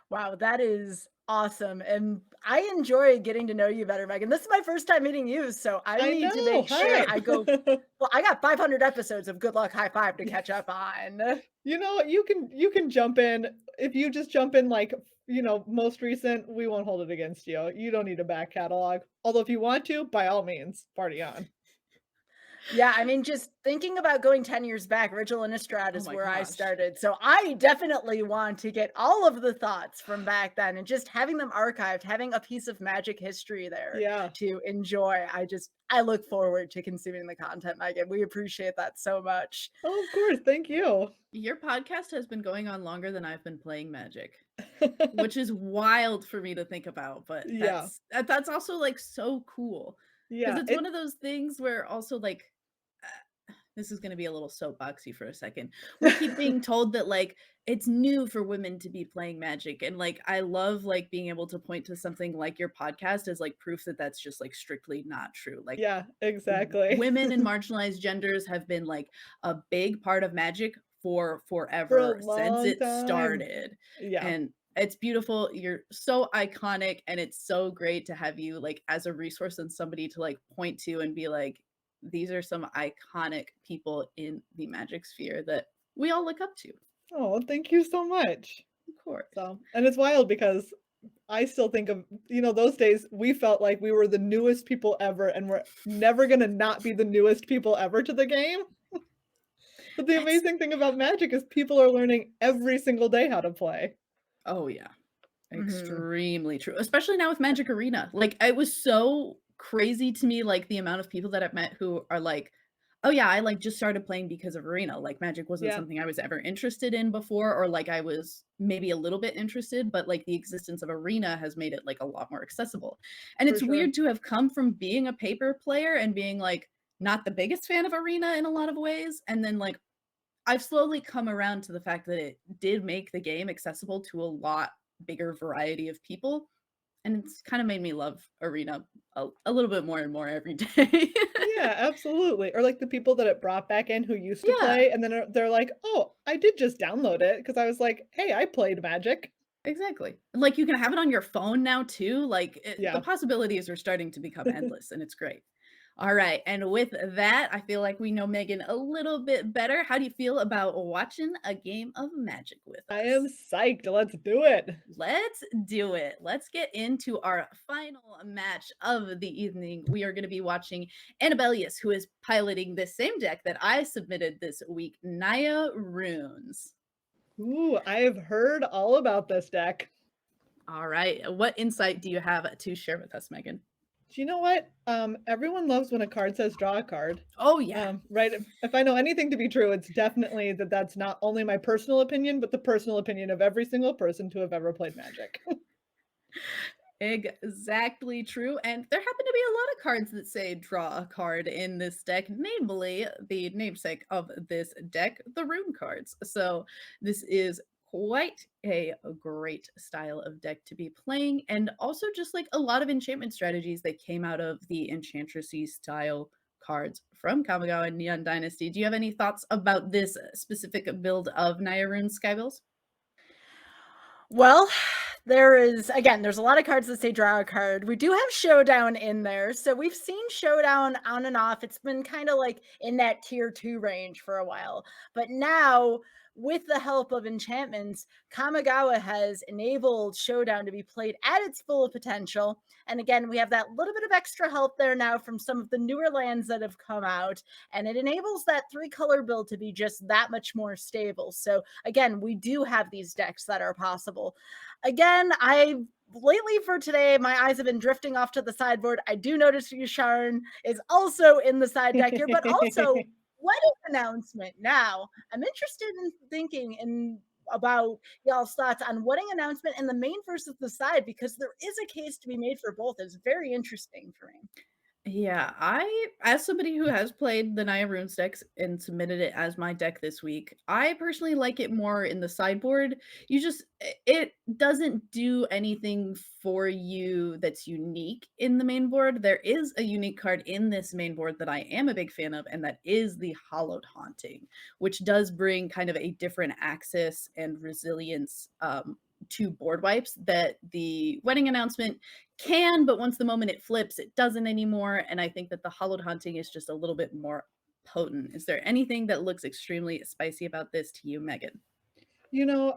[SPEAKER 2] Wow, that is awesome. And I enjoy getting to know you better, Megan. This is my first time meeting you, so I
[SPEAKER 3] I
[SPEAKER 2] need to
[SPEAKER 3] know.
[SPEAKER 2] make sure
[SPEAKER 3] Hi.
[SPEAKER 2] I go. Well, I got 500 episodes of Good Luck High Five to catch up on.
[SPEAKER 3] You know, you can jump in. If you just jump in like, most recent, we won't hold it against you. You don't need a back catalog. Although if you want to, by all means, party on.
[SPEAKER 2] Yeah, I mean, just thinking about going 10 years back, Ritual Innistrad
[SPEAKER 1] Oh
[SPEAKER 2] is
[SPEAKER 1] my
[SPEAKER 2] where I
[SPEAKER 1] gosh.
[SPEAKER 2] started. So I definitely want to get all of the thoughts from back then and just having them archived, having a piece of Magic history there
[SPEAKER 3] Yeah.
[SPEAKER 2] to enjoy. I look forward to consuming the content, Megan. We appreciate that so much.
[SPEAKER 3] Oh, of course. Thank you.
[SPEAKER 1] Your podcast has been going on longer than I've been playing Magic, which is wild for me to think about, but
[SPEAKER 3] Yeah.
[SPEAKER 1] that's also, like, so cool because
[SPEAKER 3] Yeah.
[SPEAKER 1] it's one of those things where also, like, this is gonna be a little soapboxy for a second. We keep being told that, like, it's new for women to be playing Magic, and, like, I love, like, being able to point to something like your podcast as, like, proof that that's just, like, strictly not true. Like,
[SPEAKER 3] Yeah, exactly.
[SPEAKER 1] women and marginalized genders have been, like, a big part of Magic for
[SPEAKER 3] For a
[SPEAKER 1] forever, since
[SPEAKER 3] long
[SPEAKER 1] it
[SPEAKER 3] time.
[SPEAKER 1] started,
[SPEAKER 3] Yeah.
[SPEAKER 1] and It's beautiful. You're so iconic, and it's so great to have you like as a resource and somebody to like point to and be like, these are some iconic people in the Magic sphere that we all look up to.
[SPEAKER 3] Oh, thank you so much.
[SPEAKER 1] Of course.
[SPEAKER 3] So, and it's wild because I still think of, those days we felt like we were the newest people ever, and we're never going to not be the newest people ever to the game. But the amazing thing about Magic is people are learning every single day how to play.
[SPEAKER 1] Oh yeah. Extremely true. Especially now with Magic Arena. Like it was so crazy to me, like the amount of people that I've met who are like, oh yeah, I like just started playing because of Arena. Like Magic wasn't
[SPEAKER 3] Yeah.
[SPEAKER 1] something I was ever interested in before, or like I was maybe a little bit interested, but like the existence of Arena has made it like a lot more accessible. And
[SPEAKER 3] For
[SPEAKER 1] it's
[SPEAKER 3] sure.
[SPEAKER 1] weird to have come from being a paper player and being like not the biggest fan of Arena in a lot of ways, and then like I've slowly come around to the fact that it did make the game accessible to a lot bigger variety of people, and it's kind of made me love Arena a little bit more and more every day.
[SPEAKER 3] Yeah, absolutely. Or like the people that it brought back in who used to
[SPEAKER 1] Yeah.
[SPEAKER 3] play, and then they're like, oh, I did just download it because I was like, hey, I played Magic.
[SPEAKER 1] Exactly. Like you can have it on your phone now too. Like
[SPEAKER 3] Yeah.
[SPEAKER 1] the possibilities are starting to become endless, and it's great. All right. And with that, I feel like we know Megan a little bit better. How do you feel about watching a game of Magic with us?
[SPEAKER 3] I am psyched. Let's do it.
[SPEAKER 1] Let's do it. Let's get into our final match of the evening. We are going to be watching Annabelious, who is piloting the same deck that I submitted this week, Naya Runes.
[SPEAKER 3] Ooh, I have heard all about this deck.
[SPEAKER 1] All right. What insight do you have to share with us, Megan?
[SPEAKER 3] Do you know what? Everyone loves when a card says draw a card.
[SPEAKER 1] Oh, yeah.
[SPEAKER 3] Right. If I know anything to be true, it's definitely that's not only my personal opinion, but the personal opinion of every single person to have ever played Magic.
[SPEAKER 1] Exactly true. And there happen to be a lot of cards that say draw a card in this deck, namely the namesake of this deck, the rune cards. So this is quite a great style of deck to be playing, and also just like a lot of enchantment strategies that came out of the Enchantressy style cards from Kamigawa and Neon Dynasty. Do you have any thoughts about this specific build of Naya Runes, Skybilz?
[SPEAKER 2] Well, there's a lot of cards that say draw a card. We do have Showdown in there. So we've seen Showdown on and off. It's been kind of like in that tier 2 range for a while. But now, with the help of enchantments, Kamigawa has enabled Showdown to be played at its full potential. And again, we have that little bit of extra help there now from some of the newer lands that have come out. And it enables that 3-color build to be just that much more stable. So again, we do have these decks that are possible. Again, lately for today, my eyes have been drifting off to the sideboard. I do notice Yusharn is also in the side deck here, but also wedding announcement. Now, I'm interested in thinking about y'all's thoughts on wedding announcement in the main versus the side, because there is a case to be made for both. It's very interesting for me.
[SPEAKER 1] Yeah, as somebody who has played the Naya Runes decks and submitted it as my deck this week, I personally like it more in the sideboard. It doesn't do anything for you that's unique in the main board. There is a unique card in this main board that I am a big fan of, and that is the Hallowed Haunting, which does bring kind of a different axis and resilience to board wipes that the wedding announcement can, but once the moment it flips, it doesn't anymore. And I think that the Hallowed Haunting is just a little bit more potent. Is there anything that looks extremely spicy about this to you, Megan?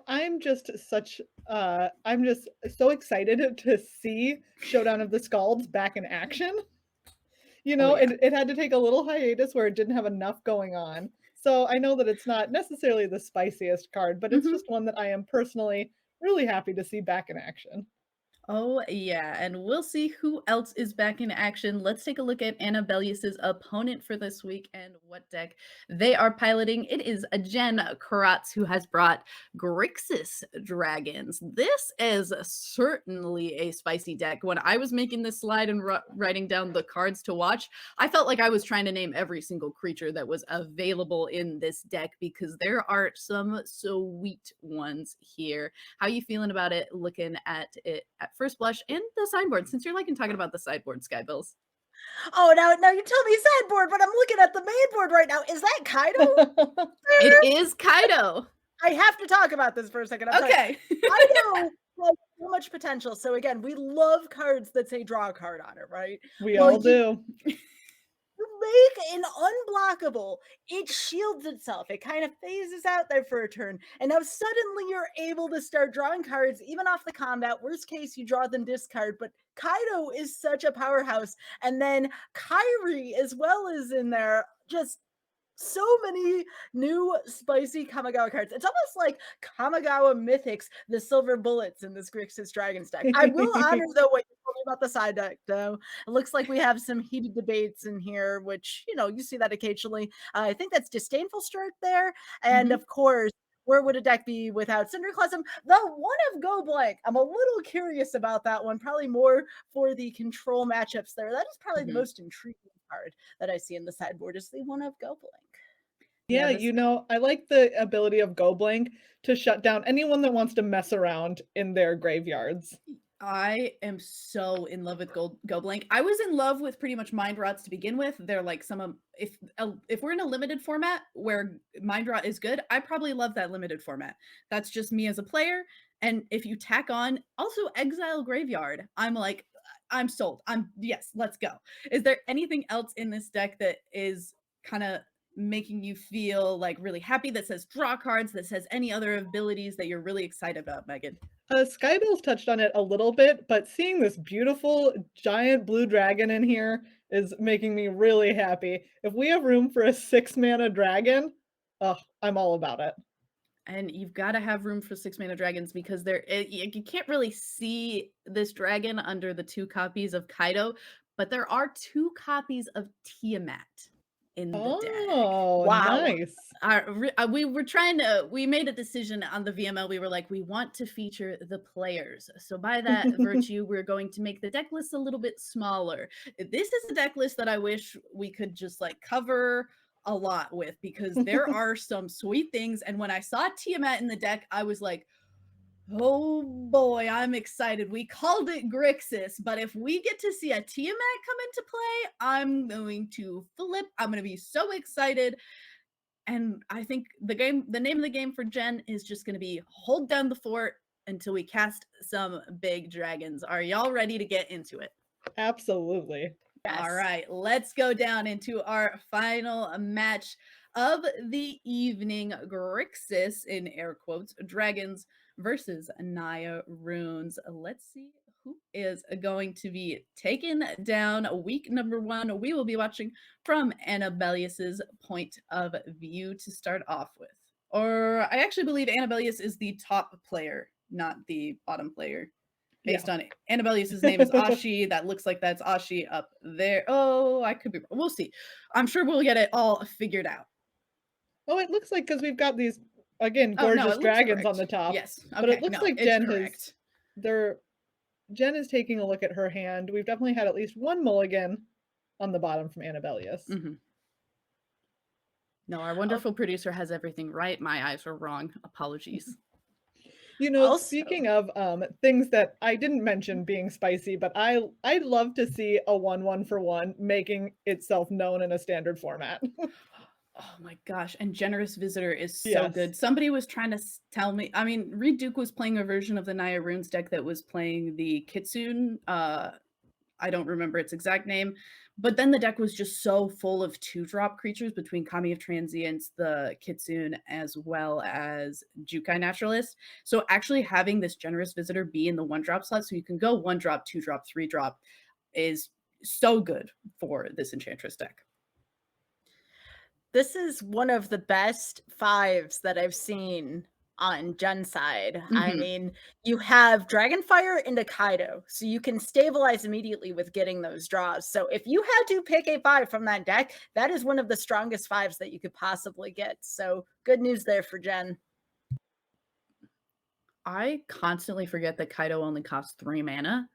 [SPEAKER 3] I'm just so excited to see Showdown of the Scalds back in action.
[SPEAKER 1] Oh, yeah.
[SPEAKER 3] It had to take a little hiatus where it didn't have enough going on. So I know that it's not necessarily the spiciest card, but it's just one that I am personally really happy to see back in action.
[SPEAKER 1] Oh, yeah, and we'll see who else is back in action. Let's take a look at Annabelious's opponent for this week and what deck they are piloting. It is a Jen Crotts who has brought Grixis Dragons. This is certainly a spicy deck. When I was making this slide and writing down the cards to watch, I felt like I was trying to name every single creature that was available in this deck because there are some sweet ones here. How are you feeling about it, looking at it at first blush and the sideboard, since you're liking talking about the sideboard, Skybilz?
[SPEAKER 2] Oh, now you tell me sideboard, but I'm looking at the main board right now. Is that Kaido?
[SPEAKER 1] It is Kaido.
[SPEAKER 2] I have to talk about this for a second.
[SPEAKER 1] Okay.
[SPEAKER 2] Kaido has so much potential. So again, we love cards that say draw a card on it, right?
[SPEAKER 3] We
[SPEAKER 2] Well,
[SPEAKER 3] all do.
[SPEAKER 2] You make an unblockable, it shields itself. It kind of phases out there for a turn. And now suddenly you're able to start drawing cards, even off the combat. Worst case, you draw them discard. But Kaido is such a powerhouse. And then Kyrie as well is in there. Just so many new spicy Kamigawa cards. It's almost like Kamigawa Mythics, the silver bullets in this Grixis Dragons deck. I will honor, though, what you told me about the side deck, though. It looks like we have some heated debates in here, which, you see that occasionally. I think that's Disdainful Stroke there. And, of course, where would a deck be without Cinderclasm? The one of Go Blank. I'm a little curious about that one, probably more for the control matchups there. That is probably the most intriguing card that I see in the sideboard is the one of Go Blank.
[SPEAKER 3] Yeah, I like the ability of Go Blank to shut down anyone that wants to mess around in their graveyards.
[SPEAKER 1] I am so in love with Go Blank. I was in love with pretty much Mind Rots to begin with. They're like some of if we're in a limited format where Mind Rot is good, I probably love that limited format. That's just me as a player. And if you tack on also Exile Graveyard, I'm like, I'm sold. Yes, let's go. Is there anything else in this deck that is kind of making you feel like really happy, that says draw cards, that says any other abilities that you're really excited about, Megan?
[SPEAKER 3] Skybilz touched on it a little bit, but seeing this beautiful giant blue dragon in here is making me really happy. If we have room for a 6-mana dragon, I'm all about it.
[SPEAKER 1] And you've got to have room for 6-mana dragons because you can't really see this dragon under the 2 copies of Kaido, but there are 2 copies of Tiamat in the deck.
[SPEAKER 3] Oh, wow. Nice.
[SPEAKER 1] We made a decision on the VML. We were like, we want to feature the players. So by that virtue, we're going to make the deck list a little bit smaller. This is a deck list that I wish we could just like cover a lot with because there are some sweet things. And when I saw Tiamat in the deck, I was like, oh boy, I'm excited. We called it Grixis, but if we get to see a Tiamat come into play, I'm going to flip. I'm going to be so excited. And I think the name of the game for Jen is just going to be hold down the fort until we cast some big dragons. Are y'all ready to get into it?
[SPEAKER 3] Absolutely.
[SPEAKER 1] Yes. All right, let's go down into our final match of the evening. Grixis, in air quotes, dragons versus Naya runes. Let's see who is going to be taken down. Week number 1, we will be watching from Annabelious's point of view to start off with. Or I actually believe Annabelious is the top player, not the bottom player. Based on it. Annabelious's name is Ashi. That looks like that's Ashi up there. Oh, I could be wrong. We'll see. I'm sure we'll get it all figured out.
[SPEAKER 3] Oh, it looks like because we've got these, again, gorgeous dragons on the top.
[SPEAKER 1] Yes. Okay.
[SPEAKER 3] But it looks like Jen is taking a look at her hand. We've definitely had at least one mulligan on the bottom from Annabelious.
[SPEAKER 1] No, our wonderful producer has everything right. My eyes were wrong. Apologies.
[SPEAKER 3] Speaking of things that I didn't mention being spicy, but I'd love to see a 1/1 for 1 making itself known in a standard format.
[SPEAKER 1] Oh my gosh. And Generous Visitor is so good. Somebody was trying to tell me, Reed Duke was playing a version of the Naya Runes deck that was playing the Kitsune. I don't remember its exact name, but then the deck was just so full of 2-drop creatures between Kami of Transience, the Kitsune, as well as Jukai Naturalist. So actually having this Generous Visitor be in the 1-drop slot, so you can go 1-drop, 2-drop, 3-drop, is so good for this Enchantress deck.
[SPEAKER 2] This is one of the best 5s that I've seen on Jen's side. I mean, you have Dragonfire into Kaido, so you can stabilize immediately with getting those draws. So if you had to pick a 5 from that deck, that is one of the strongest 5s that you could possibly get. So good news there for Jen.
[SPEAKER 1] I constantly forget that Kaido only costs 3 mana.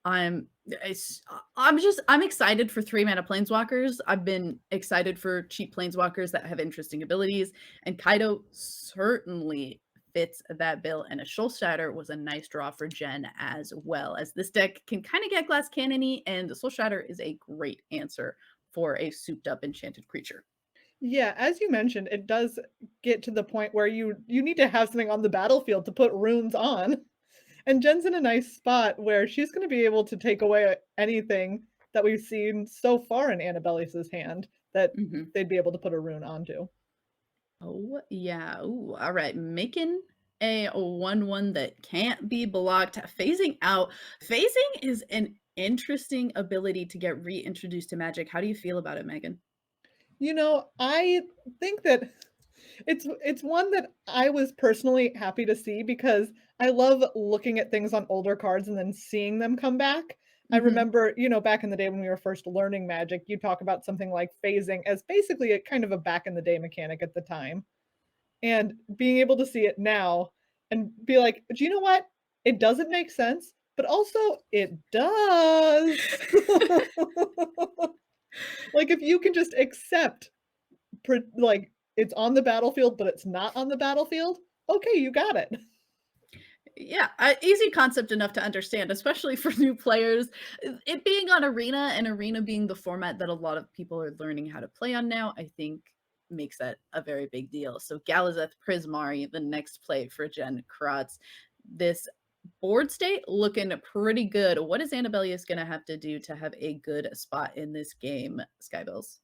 [SPEAKER 1] I'm excited for 3-mana planeswalkers. I've been excited for cheap planeswalkers that have interesting abilities, and Kaido certainly fits that bill. And a Shoal Shatter was a nice draw for Jen as well, as this deck can kind of get glass cannony, and the Soul Shatter is a great answer for a souped up enchanted creature.
[SPEAKER 3] Yeah, as you mentioned, it does get to the point where you need to have something on the battlefield to put runes on. And Jen's in a nice spot where she's going to be able to take away anything that we've seen so far in Annabellious's hand that
[SPEAKER 1] Mhm.
[SPEAKER 3] they'd be able to put a rune onto.
[SPEAKER 1] Oh, yeah. Ooh, all right. Making a 1/1 that can't be blocked. Phasing out. Phasing is an interesting ability to get reintroduced to Magic. How do you feel about it, Megan?
[SPEAKER 3] You know, I think that it's one that I was personally happy to see because I love looking at things on older cards and then seeing them come back. I
[SPEAKER 1] Mhm.
[SPEAKER 3] remember, back in the day when we were first learning Magic, you talk about something like phasing as basically a kind of a back in the day mechanic at the time. And being able to see it now and be like, "Do you know what? It doesn't make sense, but also it does." Like, if you can just accept like, it's on the battlefield, but it's not on the battlefield, okay, you got it.
[SPEAKER 1] Yeah, easy concept enough to understand, especially for new players. It being on Arena and Arena being the format that a lot of people are learning how to play on now, I think makes that a very big deal. So Galazeth Prismari, the next play for Jen Crotts. This board state looking pretty good. What is Annabelious going to have to do to have a good spot in this game, Skybilz?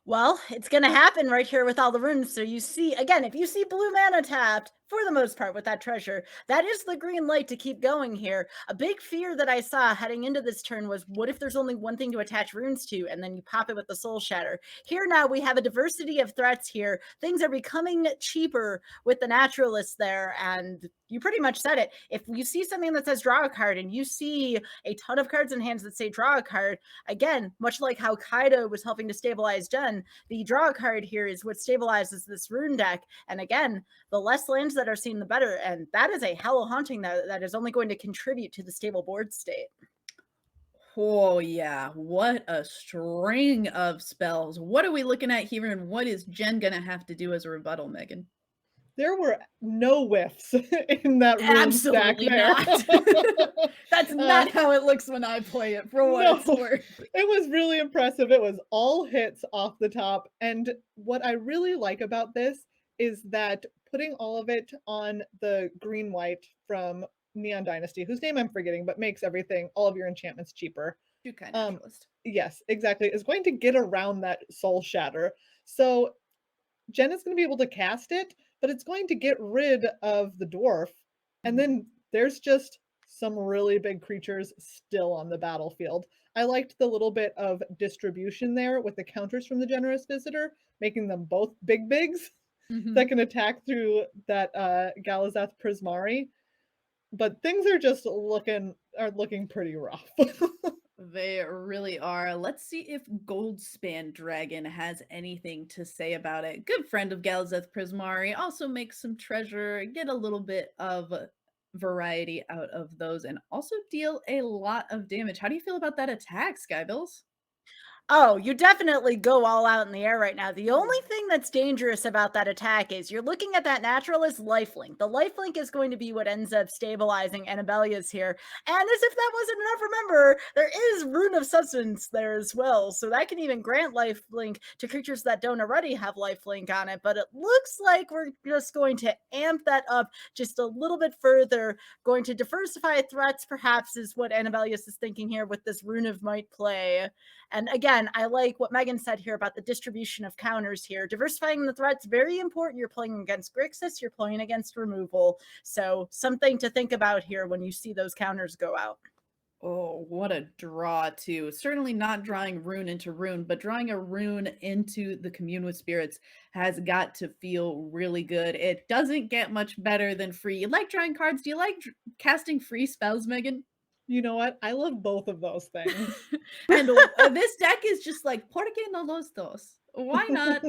[SPEAKER 2] Well, it's going to happen right here with all the runes. So you see, again, if you see blue mana tapped, for the most part with that treasure, that is the green light to keep going here. A big fear that I saw heading into this turn was, what if there's only one thing to attach runes to, and then you pop it with the Soul Shatter? Here now we have a diversity of threats here. Things are becoming cheaper with the Naturalists there, and you pretty much said it. If you see something that says draw a card, and you see a ton of cards in hands that say draw a card, again, much like how Kaido was helping to stabilize Jen, the draw card here is what stabilizes this rune deck. And again, the less lands that are seen, the better. And that is a Howl Haunting that is only going to contribute to the stable board state.
[SPEAKER 1] Oh, yeah. What a string of spells. What are we looking at here, and what is Jen going to have to do as a rebuttal, Megan?
[SPEAKER 3] There were no whiffs in that rune stack
[SPEAKER 1] Absolutely
[SPEAKER 3] there.
[SPEAKER 1] not. That's not how it looks when I play it, for what it's
[SPEAKER 3] No,
[SPEAKER 1] worth.
[SPEAKER 3] it was really impressive. It was all hits off the top. And what I really like about this is that putting all of it on the green white from Neon Dynasty, whose name I'm forgetting, but makes everything, all of your enchantments cheaper.
[SPEAKER 1] Jeskai
[SPEAKER 3] Um,
[SPEAKER 1] Naturalist.
[SPEAKER 3] yes, exactly. Is going to get around that soul shatter. So Jen is going to be able to cast it, but it's going to get rid of the dwarf. And then there's just some really big creatures still on the battlefield. I liked the little bit of distribution there with the counters from the Generous Visitor, making them both big bigs that can attack through that Galazeth Prismari. But things are just looking pretty rough.
[SPEAKER 1] They really are. Let's see if Goldspan Dragon has anything to say about it. Good friend of Galazeth Prismari, also makes some treasure, get a little bit of variety out of those, and also deal a lot of damage. How do you feel about that attack, Skybilz?
[SPEAKER 2] Oh, you definitely go all out in the air right now. The only thing that's dangerous about that attack is you're looking at that Naturalist lifelink. The lifelink is going to be what ends up stabilizing Annabelious here. And as if that wasn't enough, remember, there is Rune of Substance there as well. So that can even grant lifelink to creatures that don't already have lifelink on it. But it looks like we're just going to amp that up just a little bit further. Going to diversify threats, perhaps, is what Annabelious is thinking here with this Rune of Might play. And again, I like what Megan said here about the distribution of counters here. Diversifying the threats, very important. You're playing against Grixis, you're playing against removal. So something to think about here when you see those counters go out.
[SPEAKER 1] Oh, what a draw, too. Certainly not drawing rune into rune, but drawing a rune into the Commune with Spirits has got to feel really good. It doesn't get much better than free. You like drawing cards? Do you like casting free spells, Megan?
[SPEAKER 3] You know what? I love both of those things.
[SPEAKER 1] And this deck is just like, ¿por qué no los dos? Why not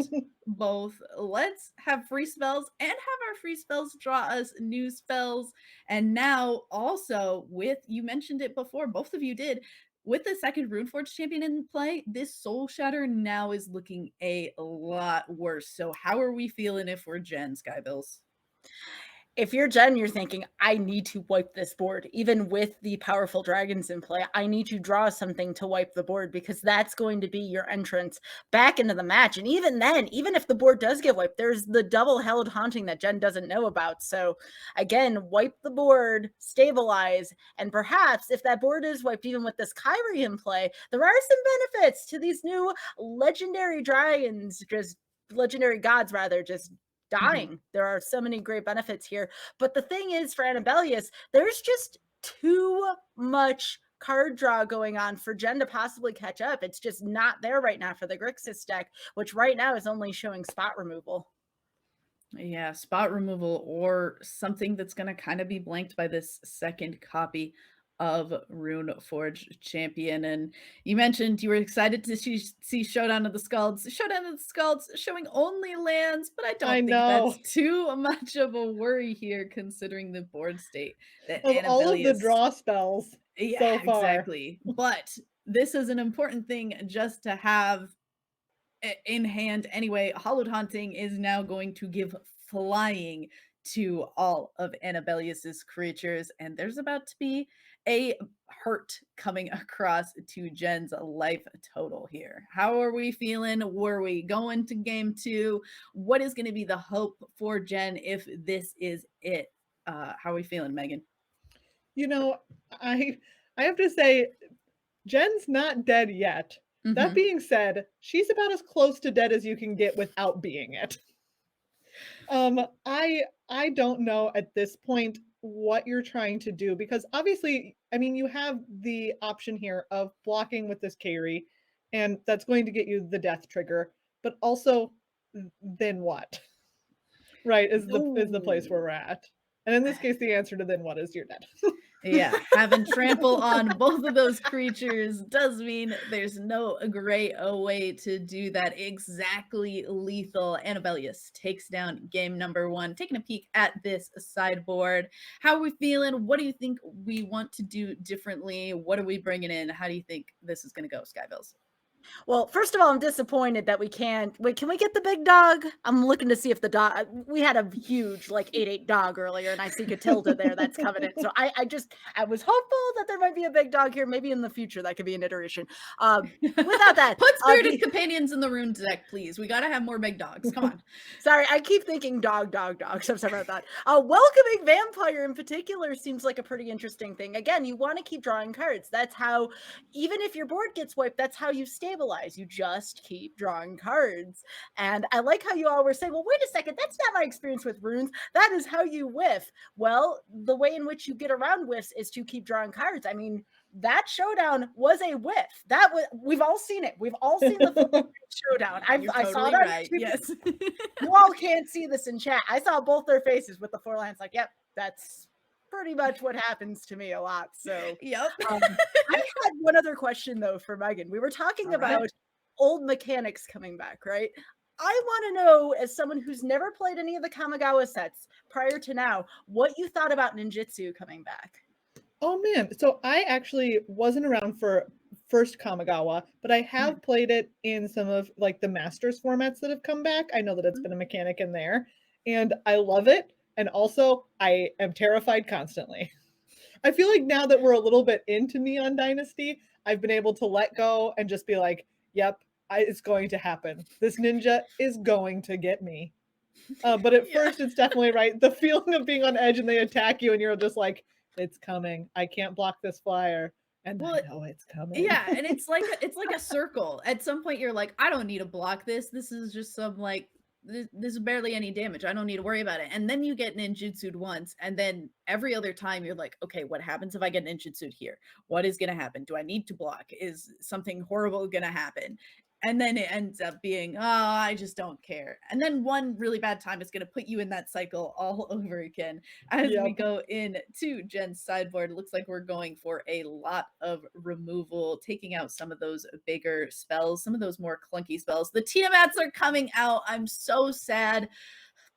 [SPEAKER 1] both? Let's have free spells and have our free spells draw us new spells. And now, also, you mentioned it before, both of you did, with the second Runeforge champion in play, this Soul Shatter now is looking a lot worse. So, how are we feeling if we're Jen, Skybilz?
[SPEAKER 2] if you're Jen, you're thinking, I need to wipe this board. Even with the powerful dragons in play, I need to draw something to wipe the board, because that's going to be your entrance back into the match. And even then, even if the board does get wiped, there's the double held haunting that Jen doesn't know about. So again, wipe the board, stabilize, and perhaps if that board is wiped, even with this Kyrie in play, there are some benefits to these new legendary dragons, just legendary gods rather, just dying. There are so many great benefits here. But the thing is, for Annabelious, there's just too much card draw going on for Jen to possibly catch up. It's just not there right now for the Grixis deck, which right now is only showing spot removal.
[SPEAKER 1] Yeah, spot removal or something that's going to kind of be blanked by this second copy of Runeforge Champion. And you mentioned you were excited to see Showdown of the Skalds. Showdown of the Skalds showing only lands, but I don't think
[SPEAKER 3] know.
[SPEAKER 1] that's too much of a worry here, considering the board state that
[SPEAKER 3] Of all of the
[SPEAKER 1] Annabelious-
[SPEAKER 3] draw spells
[SPEAKER 1] Yeah,
[SPEAKER 3] so far.
[SPEAKER 1] exactly. But this is an important thing just to have in hand anyway. Hollowed Haunting is now going to give flying to all of Annabelious's creatures, and there's about to be a hurt coming across to Jen's life total here. How are we feeling? Were we going to game 2? What is going to be the hope for Jen if this is it? How are we feeling, Megan?
[SPEAKER 3] You know, I have to say, Jen's not dead yet. That being said, she's about as close to dead as you can get without being it. I don't know at this point what you're trying to do, because obviously, I mean, you have the option here of blocking with this carry, and that's going to get you the death trigger, but also then what? Right, is the place where we're at. And in this case, the answer to then what is you're dead.
[SPEAKER 1] Yeah, having trample on both of those creatures does mean there's no great way to do that. Exactly lethal. Annabelious takes down game number 1. Taking a peek at this sideboard. How are we feeling? What do you think we want to do differently? What are we bringing in? How do you think this is going to go, Skybilz?
[SPEAKER 2] Well, first of all, I'm disappointed that we can't. Wait, can we get the big dog? I'm looking to see if the dog. We had a huge, like 8/8 dog earlier, and I see Catilda there. That's Covenant. So I was hopeful that there might be a big dog here. Maybe in the future that could be an iteration. Without that,
[SPEAKER 1] put spirited companions in the rune deck, please. We got to have more big dogs. Come on.
[SPEAKER 2] Sorry, I keep thinking dog. So I'm sorry about that. Welcoming vampire in particular seems like a pretty interesting thing. Again, you want to keep drawing cards. That's how, even if your board gets wiped, that's how you stabilize. You just keep drawing cards. And I like how you all were saying, well, wait a second, that's not my experience with runes. That is how you whiff. Well, the way in which you get around whiffs is to keep drawing cards. I mean, that showdown was a whiff. That was, we've all seen it. We've all seen the showdown. I saw that.
[SPEAKER 1] Right. Yes.
[SPEAKER 2] You all can't see this in chat. I saw both their faces with the 4 lines. Like, yep, that's pretty much what happens to me a lot. So
[SPEAKER 1] yep.
[SPEAKER 2] I had one other question though for Megan. We were talking about old mechanics coming back, right? I want to know, as someone who's never played any of the Kamigawa sets prior to now, what you thought about ninjutsu coming back.
[SPEAKER 3] Oh man, so I actually wasn't around for first Kamigawa, but I have played it in some of like the Masters formats that have come back. I know that it's been a mechanic in there, and I love it. And also, I am terrified constantly. I feel like now that we're a little bit into Neon Dynasty, I've been able to let go and just be like, yep, it's going to happen. This ninja is going to get me. But at first, it's definitely right. The feeling of being on edge and they attack you and you're just like, it's coming. I can't block this flyer. And I know it's coming.
[SPEAKER 1] Yeah, and it's like a circle. At some point, you're like, I don't need to block this. This is just some like, this is barely any damage. I don't need to worry about it. And then you get ninjutsu'd once, and then every other time you're like, okay, what happens if I get ninjutsu'd here? What is going to happen? Do I need to block? Is something horrible going to happen? And then it ends up being, oh, I just don't care. And then one really bad time is going to put you in that cycle all over again. As we go into Jen's sideboard, it looks like we're going for a lot of removal, taking out some of those bigger spells, some of those more clunky spells. The Tiamats are coming out. I'm so sad,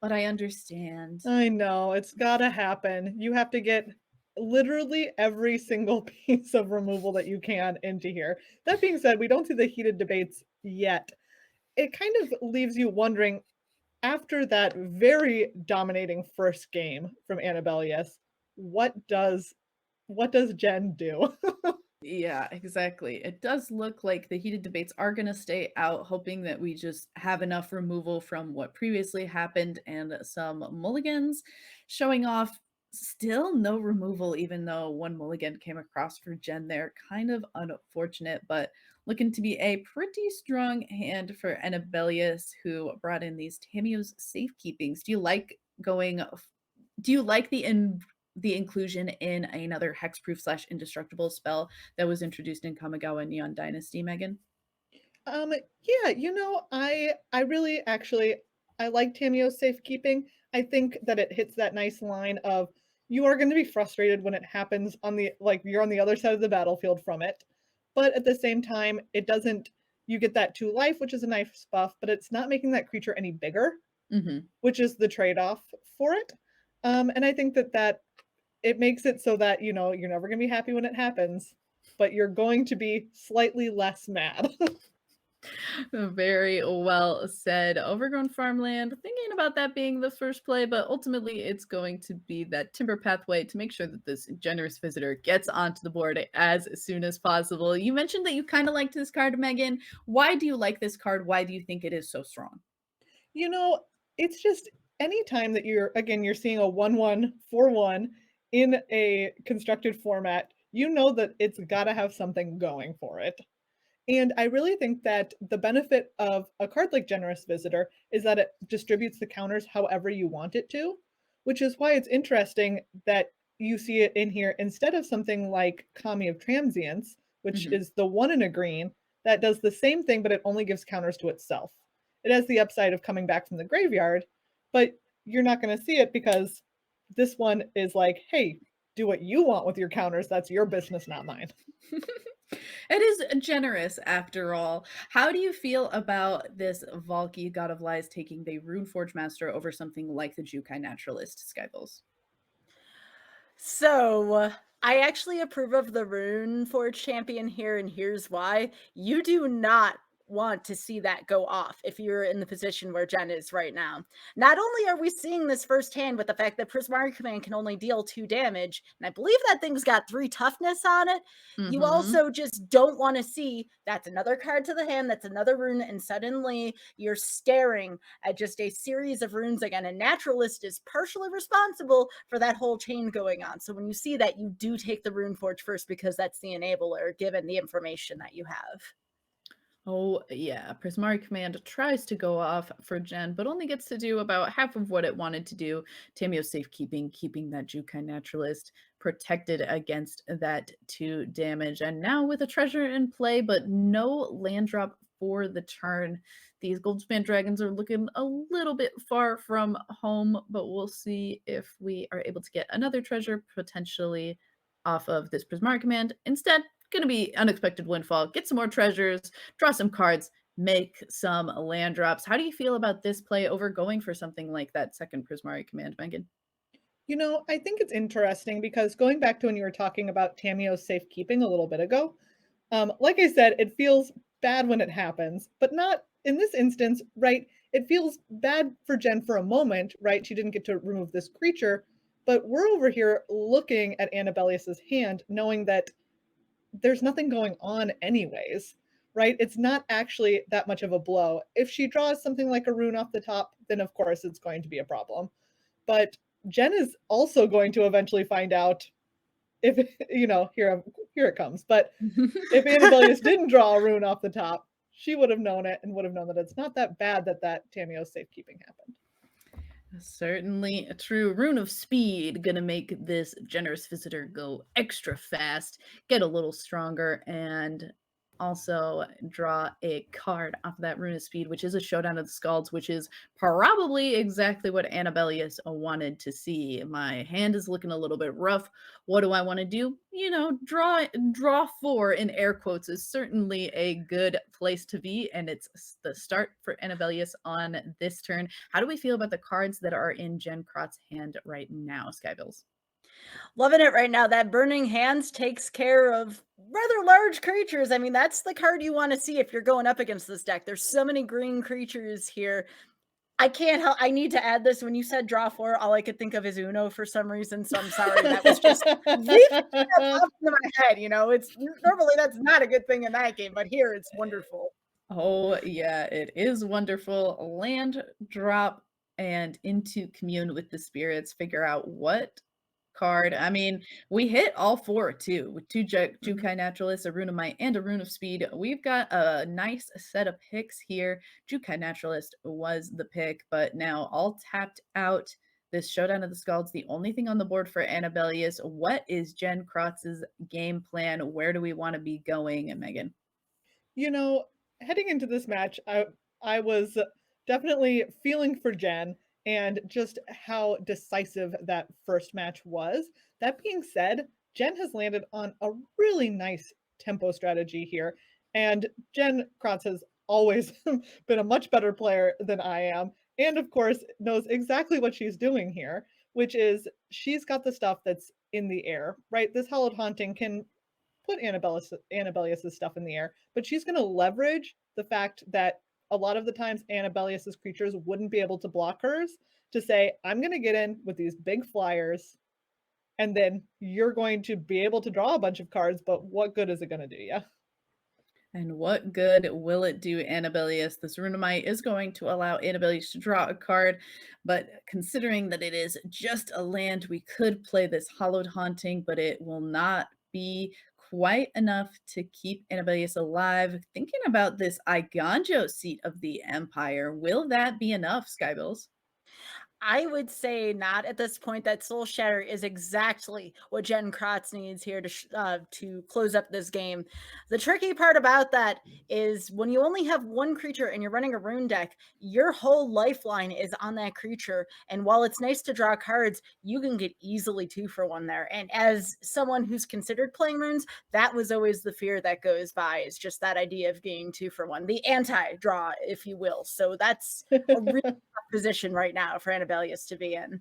[SPEAKER 1] but I understand.
[SPEAKER 3] I know. It's got to happen. You have to get literally every single piece of removal that you can into here. That being said, we don't see the heated debates yet. It kind of leaves you wondering, after that very dominating first game from Annabelious, what does Jen do?
[SPEAKER 1] Yeah, exactly. It does look like the heated debates are going to stay out, hoping that we just have enough removal from what previously happened and some mulligans showing off. Still no removal, even though one mulligan came across for Jen there. Kind of unfortunate, but looking to be a pretty strong hand for Annabelious, who brought in these Tameo's safekeepings. Do you like the inclusion in another hexproof slash indestructible spell that was introduced in Kamigawa Neon Dynasty, Megan?
[SPEAKER 3] Um, yeah, I really actually I like Tameo's safekeeping. I think that it hits that nice line of you are going to be frustrated when it happens on the like you're on the other side of the battlefield from it. But at the same time, it doesn't you get that 2 life, which is a nice buff, but it's not making that creature any bigger,
[SPEAKER 1] Mhm.
[SPEAKER 3] which is the trade-off for it. And I think that it makes it so that, you're never going to be happy when it happens, but you're going to be slightly less mad.
[SPEAKER 1] Very well said. Overgrown farmland. Thinking about that being the first play, but ultimately it's going to be that timber pathway to make sure that this generous visitor gets onto the board as soon as possible. You mentioned that you kind of liked this card, Megan. Why do you like this card? Why do you think it is so strong?
[SPEAKER 3] You know, it's just anytime that you're seeing a 1/1 4/1 in a constructed format, you know that it's got to have something going for it. And I really think that the benefit of a card like Generous Visitor is that it distributes the counters however you want it to, which is why it's interesting that you see it in here instead of something like Kami of Transience, which
[SPEAKER 1] Mhm.
[SPEAKER 3] is the 1 in a green that does the same thing, but it only gives counters to itself. It has the upside of coming back from the graveyard, but you're not going to see it because this one is like, hey, do what you want with your counters. That's your business, not mine.
[SPEAKER 1] It is generous after all. How do you feel about this Valky God of Lies taking the Runeforge Master over something like the Jukai Naturalist Skybilz?
[SPEAKER 2] So, I actually approve of the Rune Forge champion here, and here's why. You do not want to see that go off if you're in the position where Jen is right now. Not only are we seeing this firsthand with the fact that Prismari Command can only deal 2 damage, and I believe that thing's got 3 toughness on it, you
[SPEAKER 1] Mhm.
[SPEAKER 2] also just don't want to see that's another card to the hand, that's another rune, and suddenly you're staring at just a series of runes again. And Naturalist is partially responsible for that whole chain going on. So when you see that, you do take the Rune Forge first because that's the enabler given the information that you have.
[SPEAKER 1] Oh, yeah. Prismari Command tries to go off for Jen, but only gets to do about half of what it wanted to do. Tameo's safekeeping, keeping that Jukai Naturalist protected against that 2 damage. And now with a treasure in play, but no land drop for the turn. These Goldspan Dragons are looking a little bit far from home, but we'll see if we are able to get another treasure potentially off of this Prismari Command. Instead, gonna be unexpected windfall. Get some more treasures, draw some cards, make some land drops. How do you feel about this play over going for something like that second Prismari command, Megan?
[SPEAKER 3] I think it's interesting because going back to when you were talking about Tameo's safekeeping a little bit ago, like I said, it feels bad when it happens, but not in this instance, right? It feels bad for Jen for a moment, right? She didn't get to remove this creature, but we're over here looking at Annabellious's hand, knowing that there's nothing going on anyways, right? It's not actually that much of a blow. If she draws something like a rune off the top, then of course it's going to be a problem. But Jen is also going to eventually find out if here it comes. But if Annabelious didn't draw a rune off the top, she would have known it and would have known that it's not that bad that Tameo safekeeping happened.
[SPEAKER 1] Certainly a true. Rune of Speed gonna make this generous visitor go extra fast, get a little stronger, and also draw a card off of that Rune of Speed, which is a Showdown of the Scalds, which is probably exactly what Annabelious wanted to see. My hand is looking a little bit rough. What do I want to do? Draw 4 in air quotes is certainly a good place to be, and it's the start for Annabelious on this turn. How do we feel about the cards that are in Jen Crotts' hand right now, Skybilz?
[SPEAKER 2] Loving it right now. That Burning Hands takes care of rather large creatures. I mean, that's the card you want to see if you're going up against this deck. There's so many green creatures here. I can't help. I need to add this. When you said draw 4, all I could think of is Uno for some reason. So I'm sorry. That was just the thing that popped into my head. It's normally that's not a good thing in that game, but here it's wonderful.
[SPEAKER 1] Oh, yeah, it is wonderful. Land, drop, and into commune with the spirits. Figure out what card. I mean, we hit all 4 too, with 2
[SPEAKER 2] Mhm.
[SPEAKER 1] Jukai Naturalists, a Rune of Might, and a Rune of Speed. We've got a nice set of picks here. Jukai Naturalist was the pick, but now all tapped out. This Showdown of the Scalds, the only thing on the board for Annabelious. What is Jen Crotts' game plan? Where do we want to be going, Megan?
[SPEAKER 3] You know, heading into this match, I was definitely feeling for Jen and just how decisive that first match was. That being said, Jen has landed on a really nice tempo strategy here, and Jen Kratz has always been a much better player than I am, and of course knows exactly what she's doing here, which is she's got the stuff that's in the air, right? This Hallowed Haunting can put Annabellious' stuff in the air, but she's going to leverage the fact that a lot of the times Annabellious' creatures wouldn't be able to block hers to say, I'm going to get in with these big flyers, and then you're going to be able to draw a bunch of cards, but what good is it going to do you?
[SPEAKER 1] And what good will it do Annabelious? This Runemite is going to allow Annabelious to draw a card, but considering that it is just a land, we could play this Hallowed Haunting, but it will not be quite enough to keep Annabelious alive. Thinking about this Iganjo seat of the Empire, will that be enough, Skybilz?
[SPEAKER 2] I would say not at this point. That Soul Shatter is exactly what Jen Kratz needs here to close up this game. The tricky part about that is when you only have one creature and you're running a rune deck, your whole lifeline is on that creature. And while it's nice to draw cards, you can get easily 2 for 1 there. And as someone who's considered playing runes, that was always the fear that goes by, is just that idea of being 2 for 1, the anti-draw, if you will. So that's a really position right now for Annabelious to be in.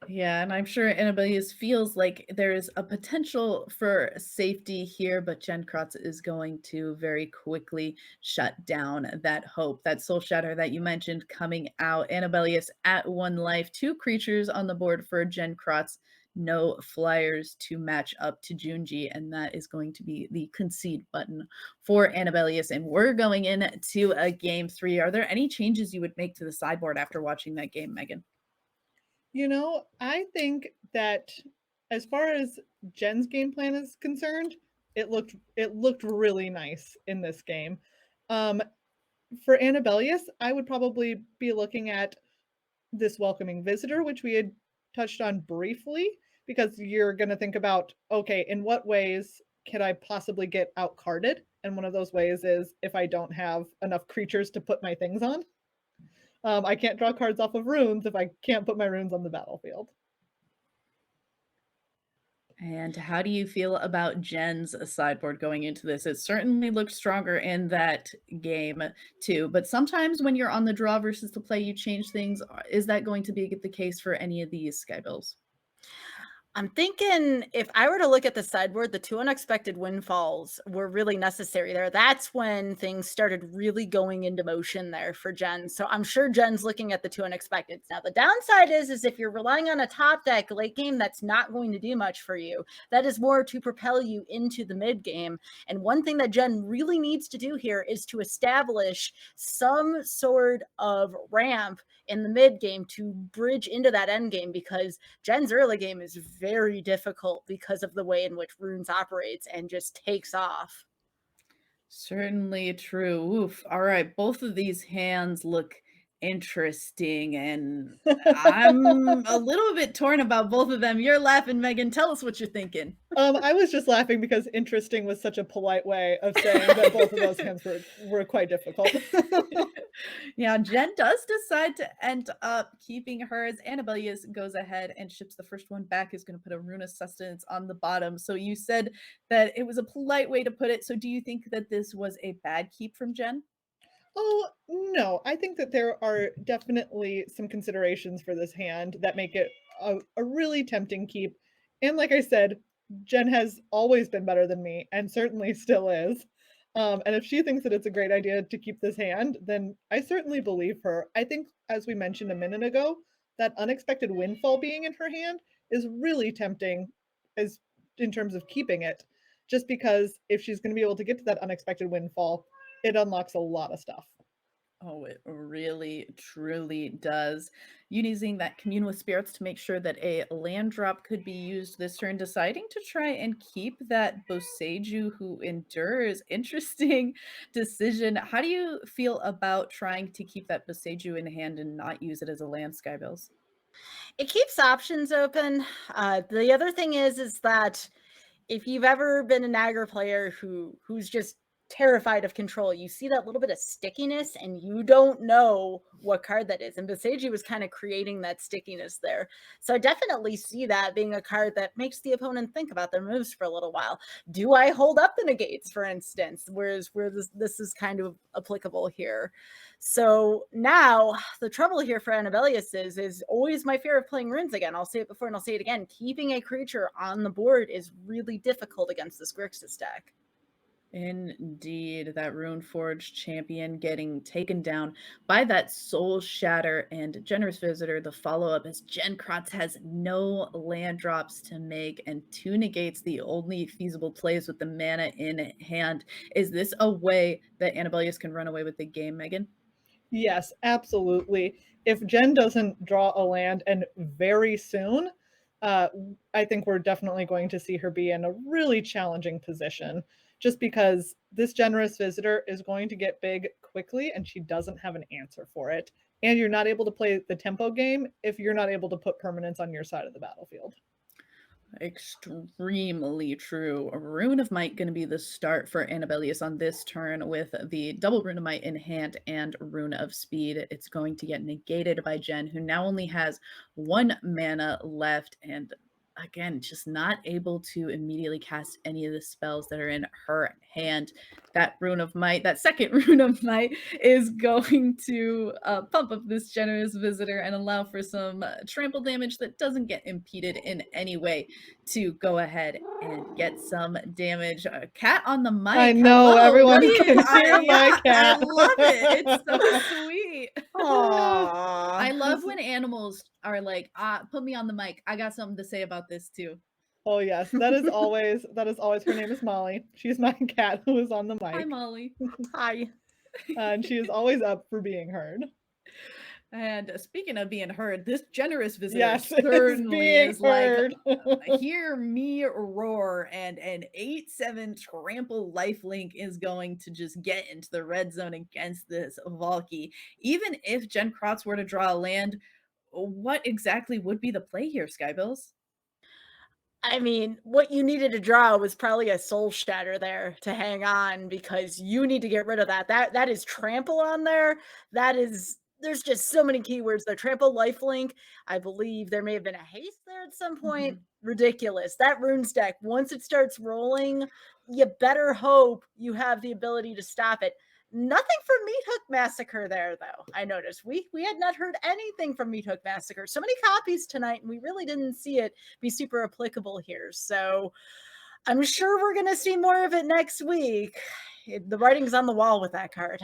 [SPEAKER 1] Yeah, and I'm sure Annabelious feels like there is a potential for safety here, but Jen Kratz is going to very quickly shut down that hope. That Soul Shatter that you mentioned coming out. Annabelious at 1 life, 2 creatures on the board for Jen Kratz, no flyers to match up to Junji, and that is going to be the concede button for Annabelious. And we're going into a game 3. Are there any changes you would make to the sideboard after watching that game, Megan?
[SPEAKER 3] I think that as far as Jen's game plan is concerned, it looked really nice in this game. Um, for Annabelious, I would probably be looking at this Welcoming Visitor, which we had touched on briefly, because you're going to think about, okay, in what ways can I possibly get outcarded? And one of those ways is if I don't have enough creatures to put my things on. I can't draw cards off of runes if I can't put my runes on the battlefield.
[SPEAKER 1] And how do you feel about Jen's sideboard going into this? It certainly looked stronger in that game too, but sometimes when you're on the draw versus the play, you change things. Is that going to be the case for any of these Skybilz?
[SPEAKER 2] I'm thinking if I were to look at the sideboard, the 2 unexpected windfalls were really necessary there. That's when things started really going into motion there for Jen. So I'm sure Jen's looking at the 2 unexpecteds. Now, the downside is if you're relying on a top deck late game, that's not going to do much for you. That is more to propel you into the mid game. And one thing that Jen really needs to do here is to establish some sort of ramp in the mid game to bridge into that end game, because Jen's early game is very difficult because of the way in which runes operates and just takes off.
[SPEAKER 1] Certainly true. Oof. All right. Both of these hands look interesting, and I'm a little bit torn about both of them. You're laughing, Megan. Tell us what you're thinking.
[SPEAKER 3] I was just laughing because interesting was such a polite way of saying that both of those hands were quite difficult.
[SPEAKER 1] Yeah, Jen does decide to end up keeping hers. Annabelious goes ahead and ships the first one back, is going to put a Rune of Sustenance on the bottom. So you said that it was a polite way to put it. So do you think that this was a bad keep from Jen?
[SPEAKER 3] Oh, no. I think that there are definitely some considerations for this hand that make it a really tempting keep. And like I said, Jen has always been better than me and certainly still is. And if she thinks that it's a great idea to keep this hand, then I certainly believe her. I think, as we mentioned a minute ago, that unexpected windfall being in her hand is really tempting as in terms of keeping it, just because if she's going to be able to get to that unexpected windfall, it unlocks a lot of stuff.
[SPEAKER 1] Oh, it really, truly does. Using that commune with spirits to make sure that a land drop could be used this turn, deciding to try and keep that Boseiju who endures. Interesting decision. How do you feel about trying to keep that Boseiju in hand and not use it as a land, Skybilz?
[SPEAKER 2] It keeps options open. The other thing is that if you've ever been an Aggro player who's just terrified of control, you see that little bit of stickiness and you don't know what card that is. And Boseiju was kind of creating that stickiness there. So I definitely see that being a card that makes the opponent think about their moves for a little while. Do I hold up the negates, for instance? Where this is kind of applicable here. So now the trouble here for Annabelious is always my fear of playing runes again. I'll say it before and I'll say it again. Keeping a creature on the board is really difficult against this Grixis deck.
[SPEAKER 1] Indeed, that Runeforged champion getting taken down by that Soul Shatter and Generous Visitor. The follow-up is Crotts has no land drops to make and 2 negates, the only feasible plays with the mana in hand. Is this a way that Annabelious can run away with the game, Megan?
[SPEAKER 3] Yes, absolutely. If Jen doesn't draw a land, and very soon, I think we're definitely going to see her be in a really challenging position, just because this Generous Visitor is going to get big quickly, and she doesn't have an answer for it. And you're not able to play the tempo game if you're not able to put permanents on your side of the battlefield.
[SPEAKER 1] Extremely true. A Rune of Might going to be the start for Annabelious on this turn with the double Rune of Might in hand and Rune of Speed. It's going to get negated by Jen, who now only has 1 mana left, and again, just not able to immediately cast any of the spells that are in her hand. That Rune of Might, that second Rune of Might, is going to pump up this Generous Visitor and allow for some trample damage that doesn't get impeded in any way to go ahead and get some damage. A cat on the mic.
[SPEAKER 3] I know,
[SPEAKER 1] Hello,
[SPEAKER 3] everyone
[SPEAKER 1] what do you-
[SPEAKER 3] can hear my cat.
[SPEAKER 1] I love it. It's so sweet.
[SPEAKER 2] Aww.
[SPEAKER 1] I love when animals are like, put me on the mic. I got something to say about this too.
[SPEAKER 3] Oh yes, that is always her name is Molly. She's my cat who is on the
[SPEAKER 1] Hi,
[SPEAKER 3] mic.
[SPEAKER 1] Molly.
[SPEAKER 2] Hi.
[SPEAKER 3] And she is always up for being heard.
[SPEAKER 1] And speaking of being heard, this Generous Visitor
[SPEAKER 3] Yes,
[SPEAKER 1] certainly
[SPEAKER 3] being
[SPEAKER 1] is
[SPEAKER 3] heard.
[SPEAKER 1] like, hear me roar, and an 8/7 trample lifelink is going to just get into the red zone against this Valky. Even if Jen Crotts were to draw a land, what exactly would be the play here, Skybilz?
[SPEAKER 2] I mean, what you needed to draw was probably a Soul Shatter there to hang on, because you need to get rid of that. That is trample on there. There's just so many keywords there. Trample, lifelink. I believe there may have been a haste there at some point. Ridiculous. That runes deck, once it starts rolling, you better hope you have the ability to stop it. Nothing from Meathook Massacre there, though. I noticed we had not heard anything from Meathook Massacre. So many copies tonight, and we really didn't see it be super applicable here. So I'm sure we're going to see more of it next week. The writing's on the wall with that card.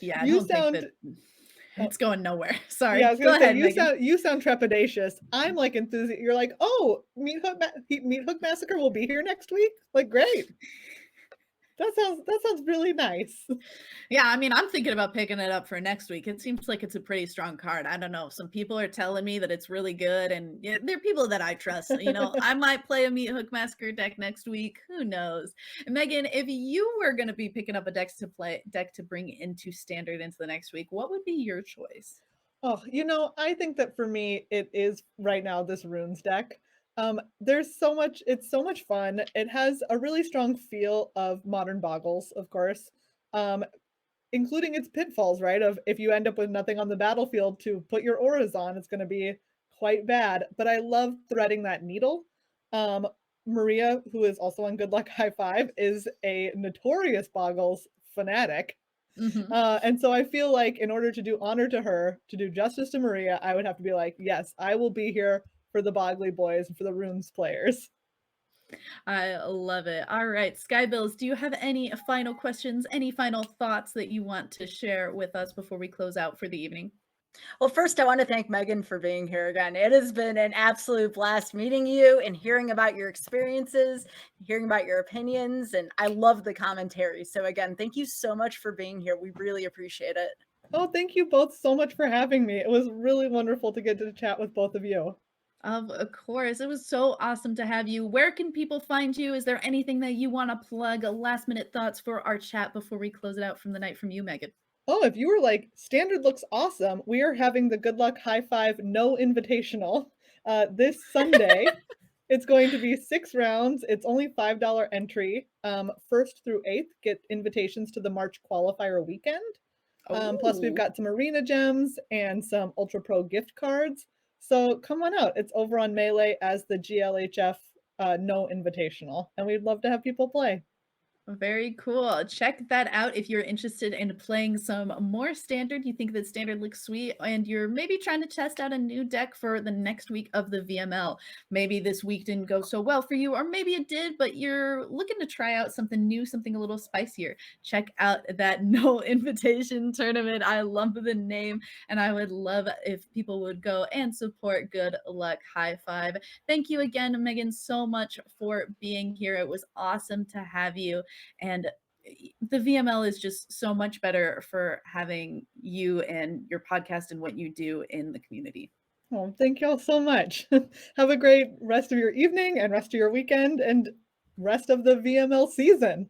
[SPEAKER 1] Yeah, I
[SPEAKER 3] You
[SPEAKER 1] don't
[SPEAKER 3] sound-
[SPEAKER 1] think that it's going nowhere. Sorry.
[SPEAKER 3] Yeah, I was
[SPEAKER 1] Go
[SPEAKER 3] gonna say
[SPEAKER 1] ahead, Megan.
[SPEAKER 3] you sound trepidatious. I'm like enthusiastic. You're like, oh, Meathook Massacre will be here next week. Like, great. That sounds really nice.
[SPEAKER 1] Yeah, I mean, I'm thinking about picking it up for next week. It seems like it's a pretty strong card. I don't know. Some people are telling me that it's really good, and yeah, they're people that I trust. You know, I might play a Meathook Massacre deck next week. Who knows? And Megan, if you were going to be picking up a deck to bring into Standard into the next week, what would be your choice?
[SPEAKER 3] Oh, I think that for me, it is right now this runes deck. There's so much, it's so much fun. It has a really strong feel of modern boggles, of course, including its pitfalls, right? Of if you end up with nothing on the battlefield to put your auras on, it's going to be quite bad. But I love threading that needle. Maria, who is also on Good Luck High Five, is a notorious boggles fanatic. And so I feel like in order to do honor to her, to do justice to Maria, I would have to be like, yes, I will be here for the Bogley boys and for the runes players.
[SPEAKER 1] I love it. All right, Skybilz, do you have any final questions, any final thoughts that you want to share with us before we close out for the evening?
[SPEAKER 2] Well, first, I want to thank Meghan for being here again. It has been an absolute blast meeting you and hearing about your experiences, hearing about your opinions, and I love the commentary. So, again, thank you so much for being here. We really appreciate it.
[SPEAKER 3] Oh, thank you both so much for having me. It was really wonderful to get to chat with both of you.
[SPEAKER 1] Of course. It was so awesome to have you. Where can people find you? Is there anything that you want to plug? Last minute thoughts for our chat before we close it out from the night from you, Meghan.
[SPEAKER 3] Oh, if you were like, standard looks awesome, we are having the Good Luck High Five No Invitational this Sunday. It's going to be 6 rounds. It's only $5 entry. 1st through 8th get invitations to the March qualifier weekend. Plus, we've
[SPEAKER 1] Oh,
[SPEAKER 3] got some arena gems and some Ultra Pro gift cards. So come on out. It's over on Melee as the GLHF No Invitational. And we'd love to have people play.
[SPEAKER 1] very cool. Check that out if you're interested in playing some more standard. You think that standard looks sweet and you're maybe trying to test out a new deck for the next week of the VML. Maybe this week didn't go so well for you, or maybe it did, but you're looking to try out something new, something a little spicier. Check out that No Invitation tournament. I love the name, and I would love if people would go and support Good Luck High Five. Thank you again, Meghan, so much for being here. It was awesome to have you. And the VML is just so much better for having you and your podcast and what you do in the community.
[SPEAKER 3] Oh, thank y'all so much. Have a great rest of your evening and rest of your weekend and rest of the VML season.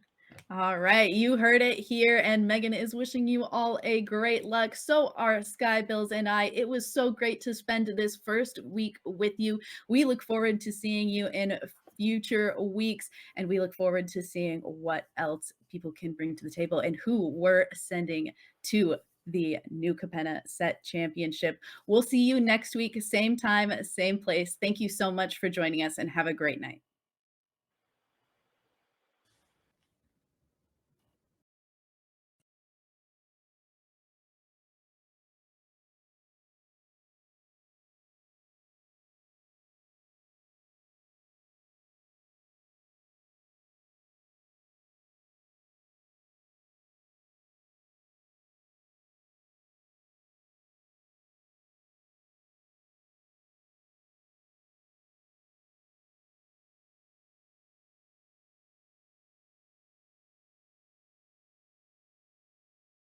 [SPEAKER 1] All right, you heard it here, and Meghan is wishing you all a great luck. So are Skybilz and I. It was so great to spend this first week with you. We look forward to seeing you in future weeks, and we look forward to seeing what else people can bring to the table and who we're sending to the New Capenna Set Championship. We'll see you next week, same time, same place. Thank you so much for joining us, and have a great night.